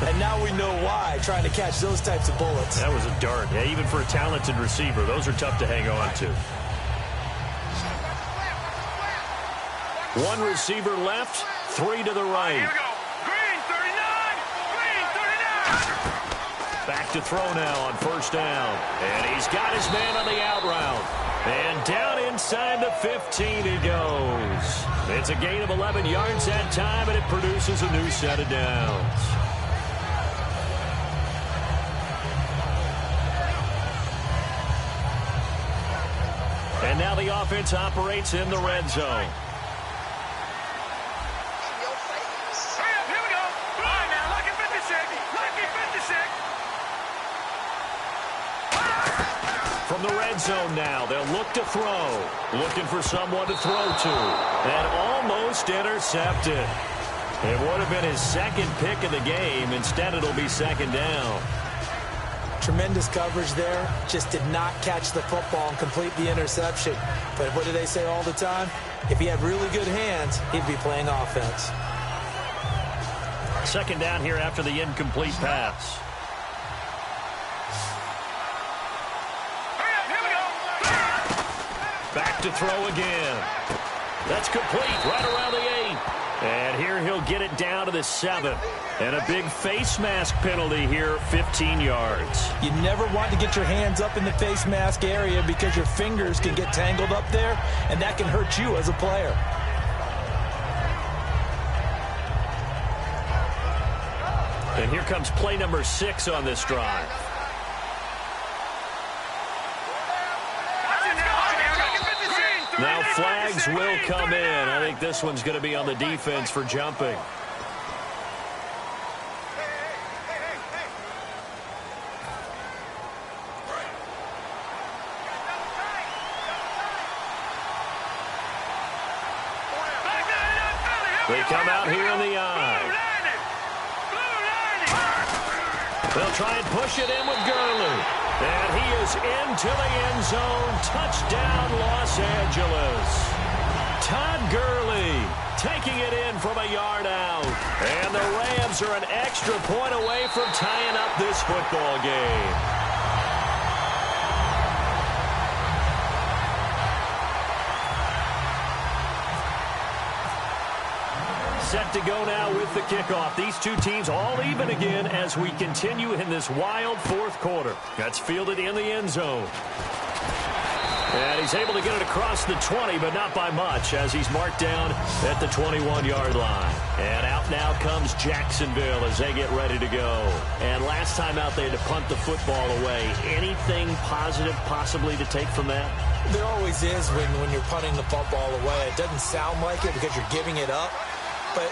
and now we know why, trying to catch those types of bullets. That was a dart. Yeah, even for a talented receiver, those are tough to hang on to. One receiver left, 3 to the right. Here we go. Green, 39. Green, 39. Back to throw now on 1st down. And he's got his man on the out route. And down inside the 15 he goes. It's a gain of 11 yards that time, and it produces a new set of downs. And now the offense operates in the red zone. Here we go. All right, now, lucky 56. Lucky 56. From the red zone now, they'll look to throw. Looking for someone to throw to. And almost intercepted. It would have been his 2nd pick of the game. Instead, it'll be 2nd down. Tremendous coverage there. Just did not catch the football and complete the interception. But what do they say all the time? If he had really good hands, he'd be playing offense. 2nd down here after the incomplete pass. Back to throw again. That's complete right around the 8. And here he'll get it down to the 7. And a big face mask penalty here, 15 yards. You never want to get your hands up in the face mask area because your fingers can get tangled up there, and that can hurt you as a player. And here comes play number 6 on this drive. Now flags will come in. I think this one's going to be on the defense for jumping. They come out here in the eye. They'll try and push it in with Gurley. And he is into the end zone. Touchdown, Los Angeles. Todd Gurley taking it in from a yard out. And the Rams are an extra point away from tying up this football game. Set set to go now with the kickoff. These two teams all even again as we continue in this wild fourth quarter. That's fielded in the end zone. And he's able to get it across the 20, but not by much, as he's marked down at the 21-yard line. And out now comes Jacksonville as they get ready to go. And last time out, they had to punt the football away. Anything positive possibly to take from that? There always is when you're punting the football away. It doesn't sound like it because you're giving it up, but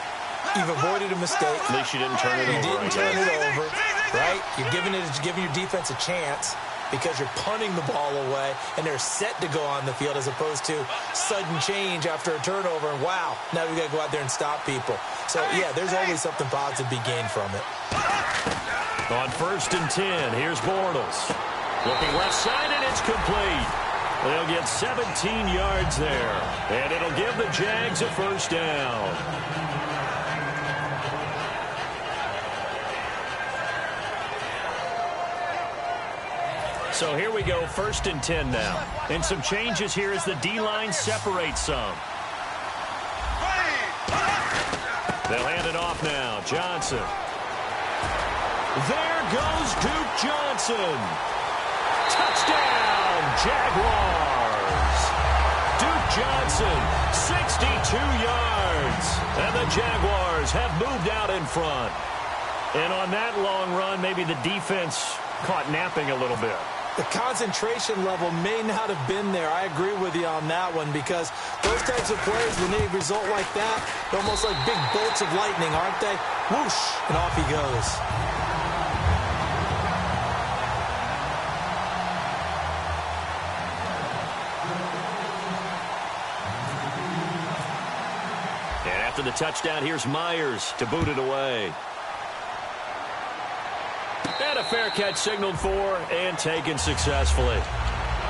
you've avoided a mistake. At least you didn't turn it over. You didn't turn it over, right? You're giving your defense a chance because you're punting the ball away, and they're set to go on the field as opposed to sudden change after a turnover, and wow, now we got to go out there and stop people. So, yeah, there's always something positive to be gained from it. On 1st and 10, here's Bortles. Looking left side, and it's complete. They'll get 17 yards there, and it'll give the Jags a first down. So here we go, 1st and 10 now. And some changes here as the D-line separates some. They'll hand it off now. Johnson. There goes Duke Johnson. Touchdown, Jaguars. Duke Johnson, 62 yards. And the Jaguars have moved out in front. And on that long run, maybe the defense caught napping a little bit. The concentration level may not have been there. I agree with you on that one because those types of plays, when they result like that, they're almost like big bolts of lightning, aren't they? Whoosh, and off he goes. And after the touchdown, here's Myers to boot it away. And a fair catch signaled for and taken successfully.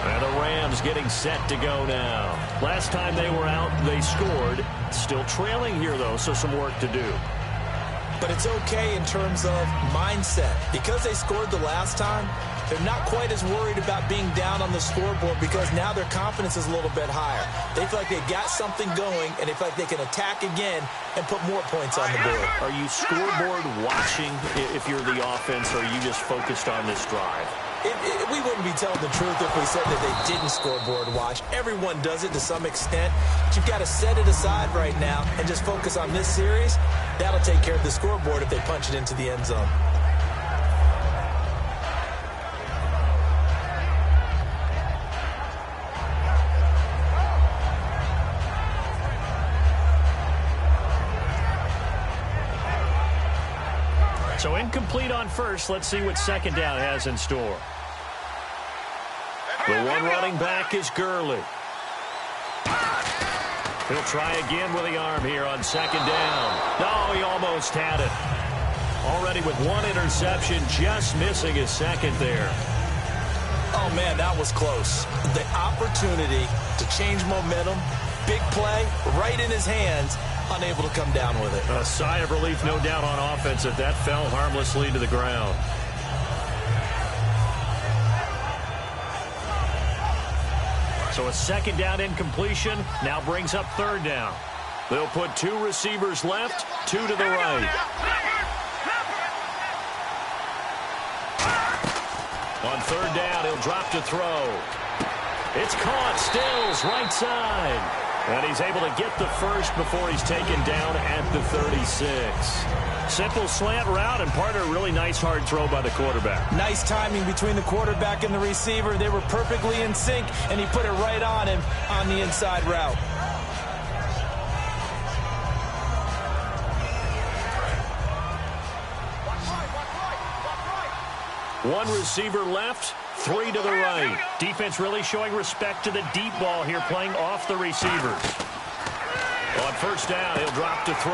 And the Rams getting set to go now. Last time they were out, they scored. Still trailing here, though, so some work to do. But it's okay in terms of mindset. Because they scored the last time, they're not quite as worried about being down on the scoreboard because now their confidence is a little bit higher. They feel like they've got something going, and they feel like they can attack again and put more points on the board. Are you scoreboard watching if you're the offense, or are you just focused on this drive? We wouldn't be telling the truth if we said that they didn't scoreboard watch. Everyone does it to some extent. But you've got to set it aside right now and just focus on this series. That'll take care of the scoreboard if they punch it into the end zone. So incomplete on first. Let's see what second down has in store. The one running back is Gurley. He'll try again with the arm here on second down. No, he almost had it. Already with one interception, just missing his second there. Oh, man, that was close. The opportunity to change momentum, big play, right in his hands, unable to come down with it. A sigh of relief, no doubt, on offense that that fell harmlessly to the ground. So a second down incompletion now brings up third down. They'll put two receivers left, two to the right. On third down, he'll drop to throw. It's caught. Stills right side. And he's able to get the first before he's taken down at the 36. Simple slant route and part of a really nice hard throw by the quarterback. Nice timing between the quarterback and the receiver. They were perfectly in sync, and he put it right on him on the inside route. One receiver left, three to the right. Defense really showing respect to the deep ball here, playing off the receivers. On first down, he'll drop to throw.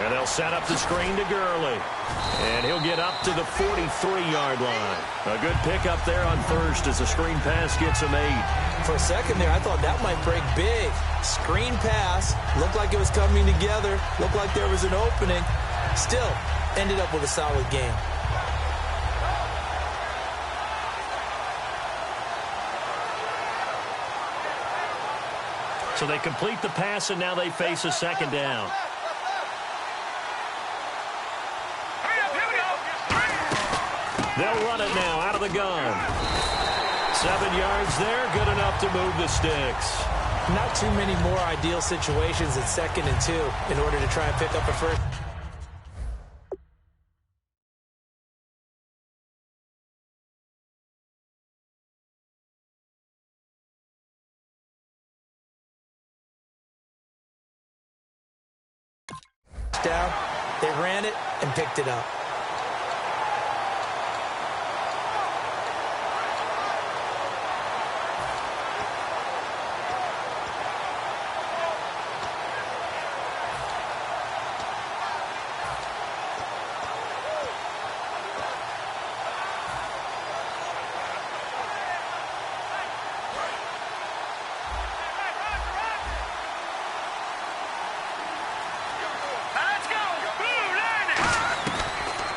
And they'll set up the screen to Gurley. And he'll get up to the 43-yard line. A good pickup there on first as the screen pass gets him 8. For a second there, I thought that might break big. Screen pass. Looked like it was coming together. Looked like there was an opening. Still, ended up with a solid game. So they complete the pass, and now they face a second down. They'll run it now out of the gun. 7 yards there, good enough to move the sticks. Not too many more ideal situations at 2nd and 2 in order to try and pick up a first. Down, they ran it and picked it up.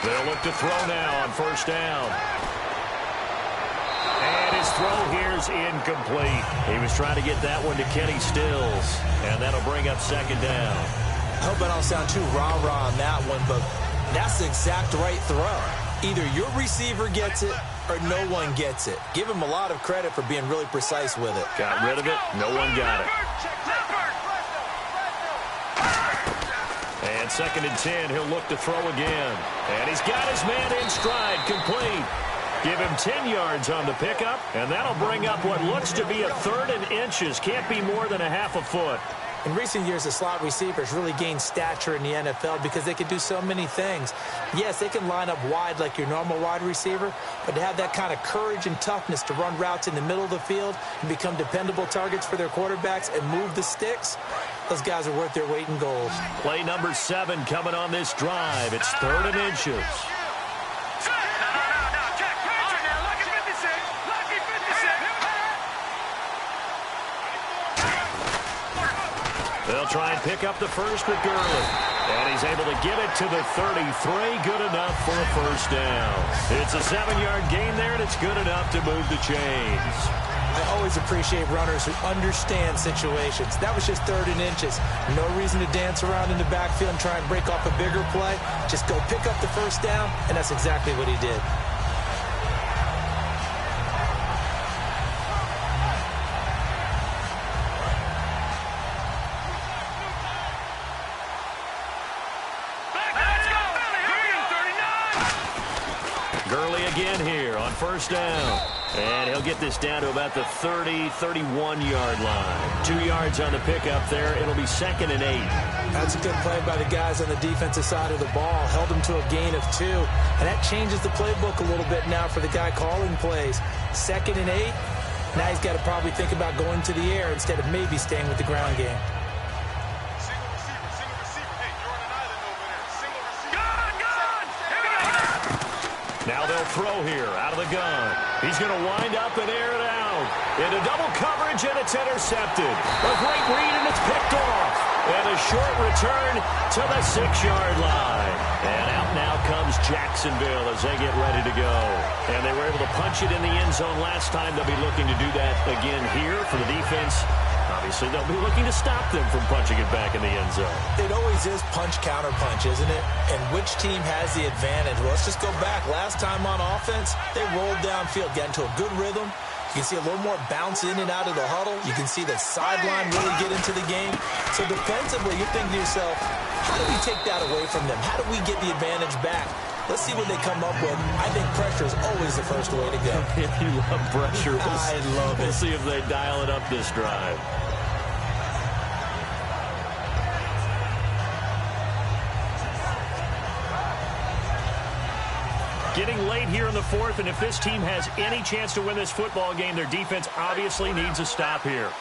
They'll look to throw now on 1st down. And his throw here's incomplete. He was trying to get that one to Kenny Stills, and that'll bring up 2nd down. I hope I don't sound too rah-rah on that one, but that's the exact right throw. Either your receiver gets it or no one gets it. Give him a lot of credit for being really precise with it. Got rid of it. No one got it. And 2nd and 10, he'll look to throw again. And he's got his man in stride, complete. Give him 10 yards on the pickup, and that'll bring up what looks to be a 3rd and inches. Can't be more than a half a foot. In recent years, the slot receivers really gained stature in the NFL because they can do so many things. Yes, they can line up wide like your normal wide receiver, but to have that kind of courage and toughness to run routes in the middle of the field and become dependable targets for their quarterbacks and move the sticks, those guys are worth their weight in gold. Play number 7 coming on this drive. It's 3rd and inches. They'll try and pick up the first with Gurley. And he's able to get it to the 33. Good enough for a 1st down. It's a 7-yard gain there, and it's good enough to move the chains. I always appreciate runners who understand situations. That was just 3rd and inches. No reason to dance around in the backfield and try and break off a bigger play. Just go pick up the 1st down, and that's exactly what he did. Gurley again here on 1st down. And he'll get this down to about the 30, 31-yard line. 2 yards on the pickup there. It'll be 2nd and 8. That's a good play by the guys on the defensive side of the ball. Held them to a gain of 2. And that changes the playbook a little bit now for the guy calling plays. 2nd and 8. Now he's got to probably think about going to the air instead of maybe staying with the ground game. Now they'll throw here out of the gun. He's going to wind up and air it out. Into double coverage, and it's intercepted. A great read, and it's picked off. And a short return to the 6-yard line. And out now comes Jacksonville as they get ready to go. And they were able to punch it in the end zone last time. They'll be looking to do that again here for the defense. Obviously, they'll be looking to stop them from punching it back in the end zone. It always is punch-counter-punch, isn't it? And which team has the advantage? Well, let's just go back. Last time on offense, they rolled downfield, got into a good rhythm. You can see a little more bounce in and out of the huddle. You can see the sideline really get into the game. So defensively, you're thinking to yourself, how do we take that away from them? How do we get the advantage back? Let's see what they come up with. I think pressure is always the first way to go. You love pressure. I love it. We'll see if they dial it up this drive. Getting late here in the 4th, and if this team has any chance to win this football game, their defense obviously needs a stop here.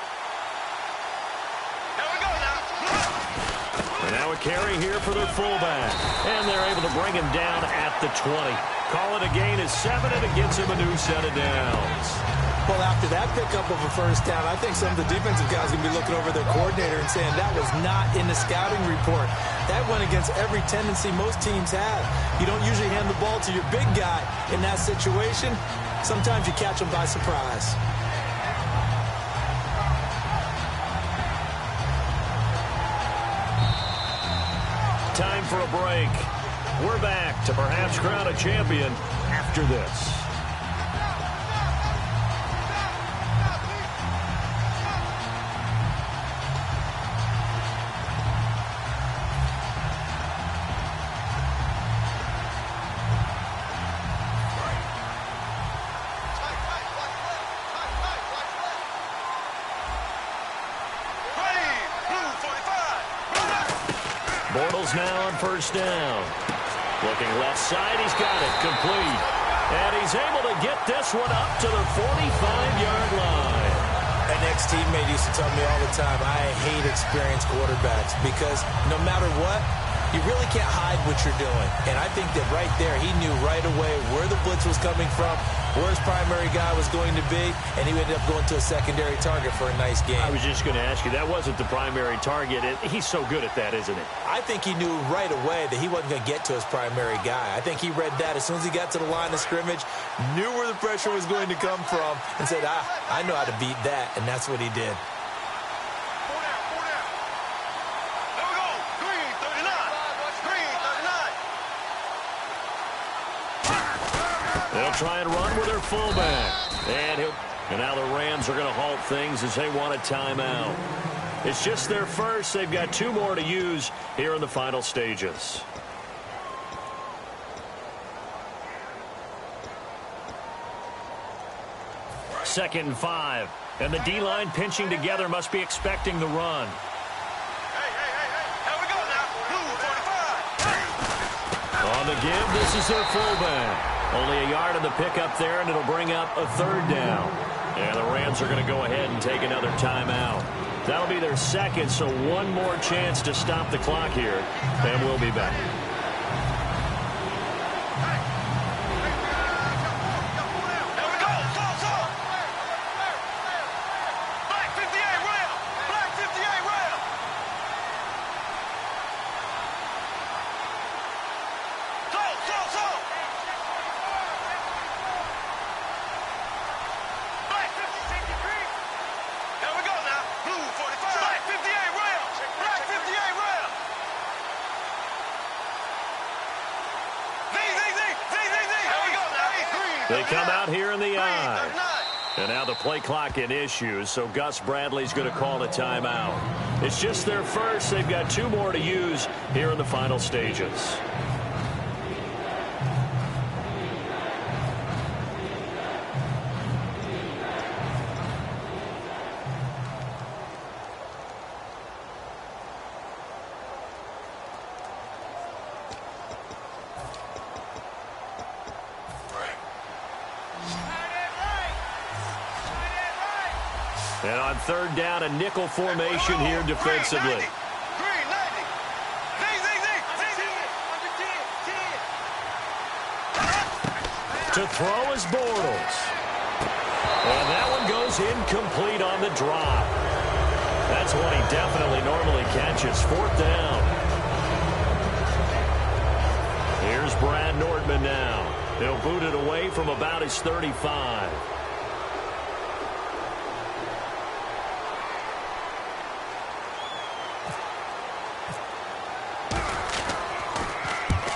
And now a carry here for their fullback. And they're able to bring him down at the 20. Call it a gain of 7, and it gets him a new set of downs. Well, after that pickup of a 1st down, I think some of the defensive guys are going to be looking over their coordinator and saying that was not in the scouting report. That went against every tendency most teams have. You don't usually hand the ball to your big guy in that situation. Sometimes you catch them by surprise. Time for a break. We're back to perhaps crown a champion after this. Bortles now on first down. Looking left side, he's got it, complete. And he's able to get this one up to the 45-yard line. An ex-teammate used to tell me all the time, I hate experienced quarterbacks because no matter what, you really can't hide what you're doing. And I think that right there, he knew right away where the blitz was coming from, where his primary guy was going to be, and he ended up going to a secondary target for a nice game. I was just going to ask you, that wasn't the primary target. He's so good at that, isn't it? I think he knew right away that he wasn't going to get to his primary guy. I think he read that as soon as he got to the line of scrimmage, knew where the pressure was going to come from, and said, I know how to beat that, and that's what he did. They'll try and run with their fullback. And now the Rams are going to halt things as they want a timeout. It's just their first. They've got 2 more to use here in the final stages. Second and 5. And the D-line pinching together must be expecting the run. On the give, this is their fullback. Only a yard on the pickup there, and it'll bring up a 3rd down. And the Rams are going to go ahead and take another timeout. That'll be their second, so one more chance to stop the clock here, and we'll be back. They come out here in the I. And now the play clock in issues, so Gus Bradley's going to call a timeout. It's just their first. They've got 2 more to use here in the final stages. And on 3rd down, a nickel formation here defensively. To throw is Bortles. And that one goes incomplete on the drop. That's one he definitely normally catches. 4th down. Here's Brad Nordman now. He'll boot it away from about his 35.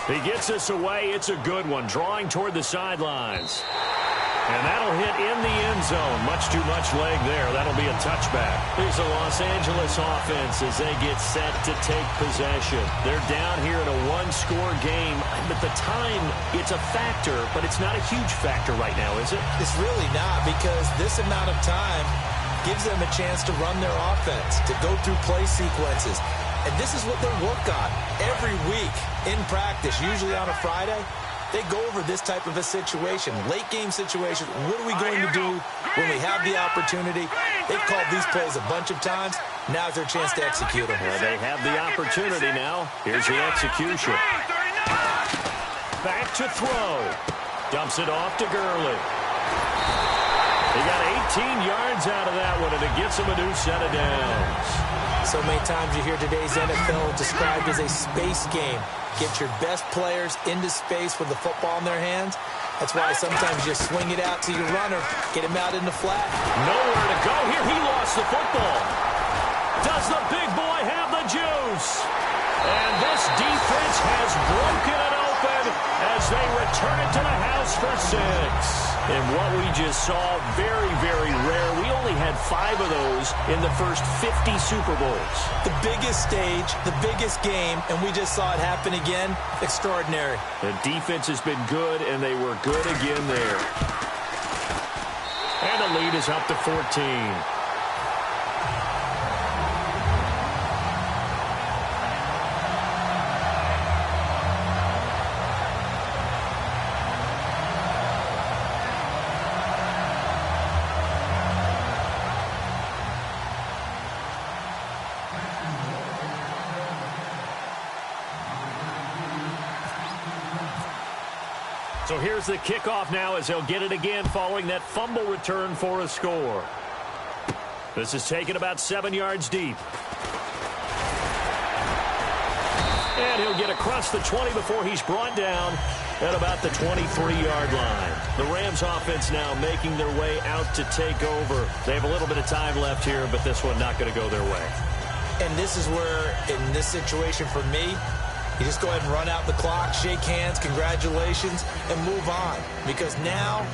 He gets this away. It's a good one, drawing toward the sidelines. And that'll hit in the end zone. Much too much leg there. That'll be a touchback. Here's the Los Angeles offense as they get set to take possession. They're down here in a 1-score game. At the time, it's a factor, but it's not a huge factor right now, is it? It's really not, because this amount of time gives them a chance to run their offense, to go through play sequences. And this is what they work on every week in practice, usually on a Friday. They go over this type of a situation, late game situation. What are we going to do when we have the opportunity? They've called these plays a bunch of times. Now's their chance to execute them. Well, they have the opportunity now. Here's the execution. Back to throw. Dumps it off to Gurley. He got 18 yards out of that one, and it gets him a new set of downs. So many times you hear today's NFL described as a space game. Get your best players into space with the football in their hands. That's why sometimes you swing it out to your runner, get him out in the flat. Nowhere to go here. He lost the football. Does the big boy have the juice? And this defense has broken it open. return it to the house for 6. And what we just saw, very, very rare. We only had 5 of those in the first 50 Super Bowls. The biggest stage, the biggest game, and we just saw it happen again. Extraordinary. The defense has been good, and they were good again there. And the lead is up to 14. So here's the kickoff now as they'll get it again following that fumble return for a score. This is taken about 7 yards deep. And he'll get across the 20 before he's brought down at about the 23-yard line. The Rams offense now making their way out to take over. They have a little bit of time left here, but this one not going to go their way. And this is where, in this situation for me, you just go ahead and run out the clock, shake hands, congratulations, and move on. Because now,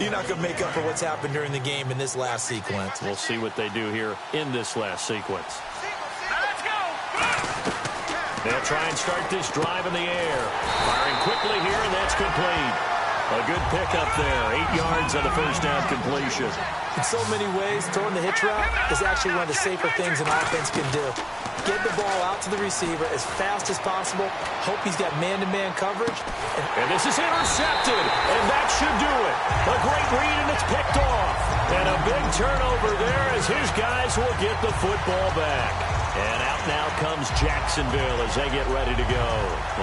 you're not going to make up for what's happened during the game in this last sequence. We'll see what they do here in this last sequence. Now let's go. They'll try and start this drive in the air. Firing quickly here, and that's complete. A good pickup there. 8 yards on the first down completion. In so many ways, throwing the hitch route is actually one of the safer things an offense can do. Get the ball out to the receiver as fast as possible. Hope he's got man-to-man coverage. And this is intercepted, and that should do it. A great read, and it's picked off. And a big turnover there as his guys will get the football back. And out now comes Jacksonville as they get ready to go.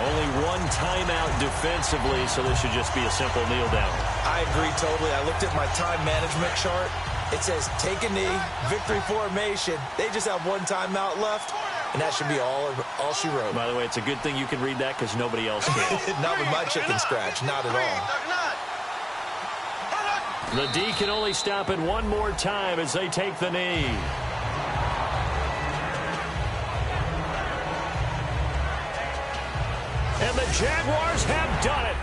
Only one timeout defensively, so this should just be a simple kneel down. I agree totally. I looked at my time management chart. It says take a knee, victory formation. They just have one timeout left, and that should be all she wrote. By the way, it's a good thing you can read that because nobody else can. Not with my chicken scratch, not at all. The D can only stop it one more time as they take the knee. And the Jaguars have done it.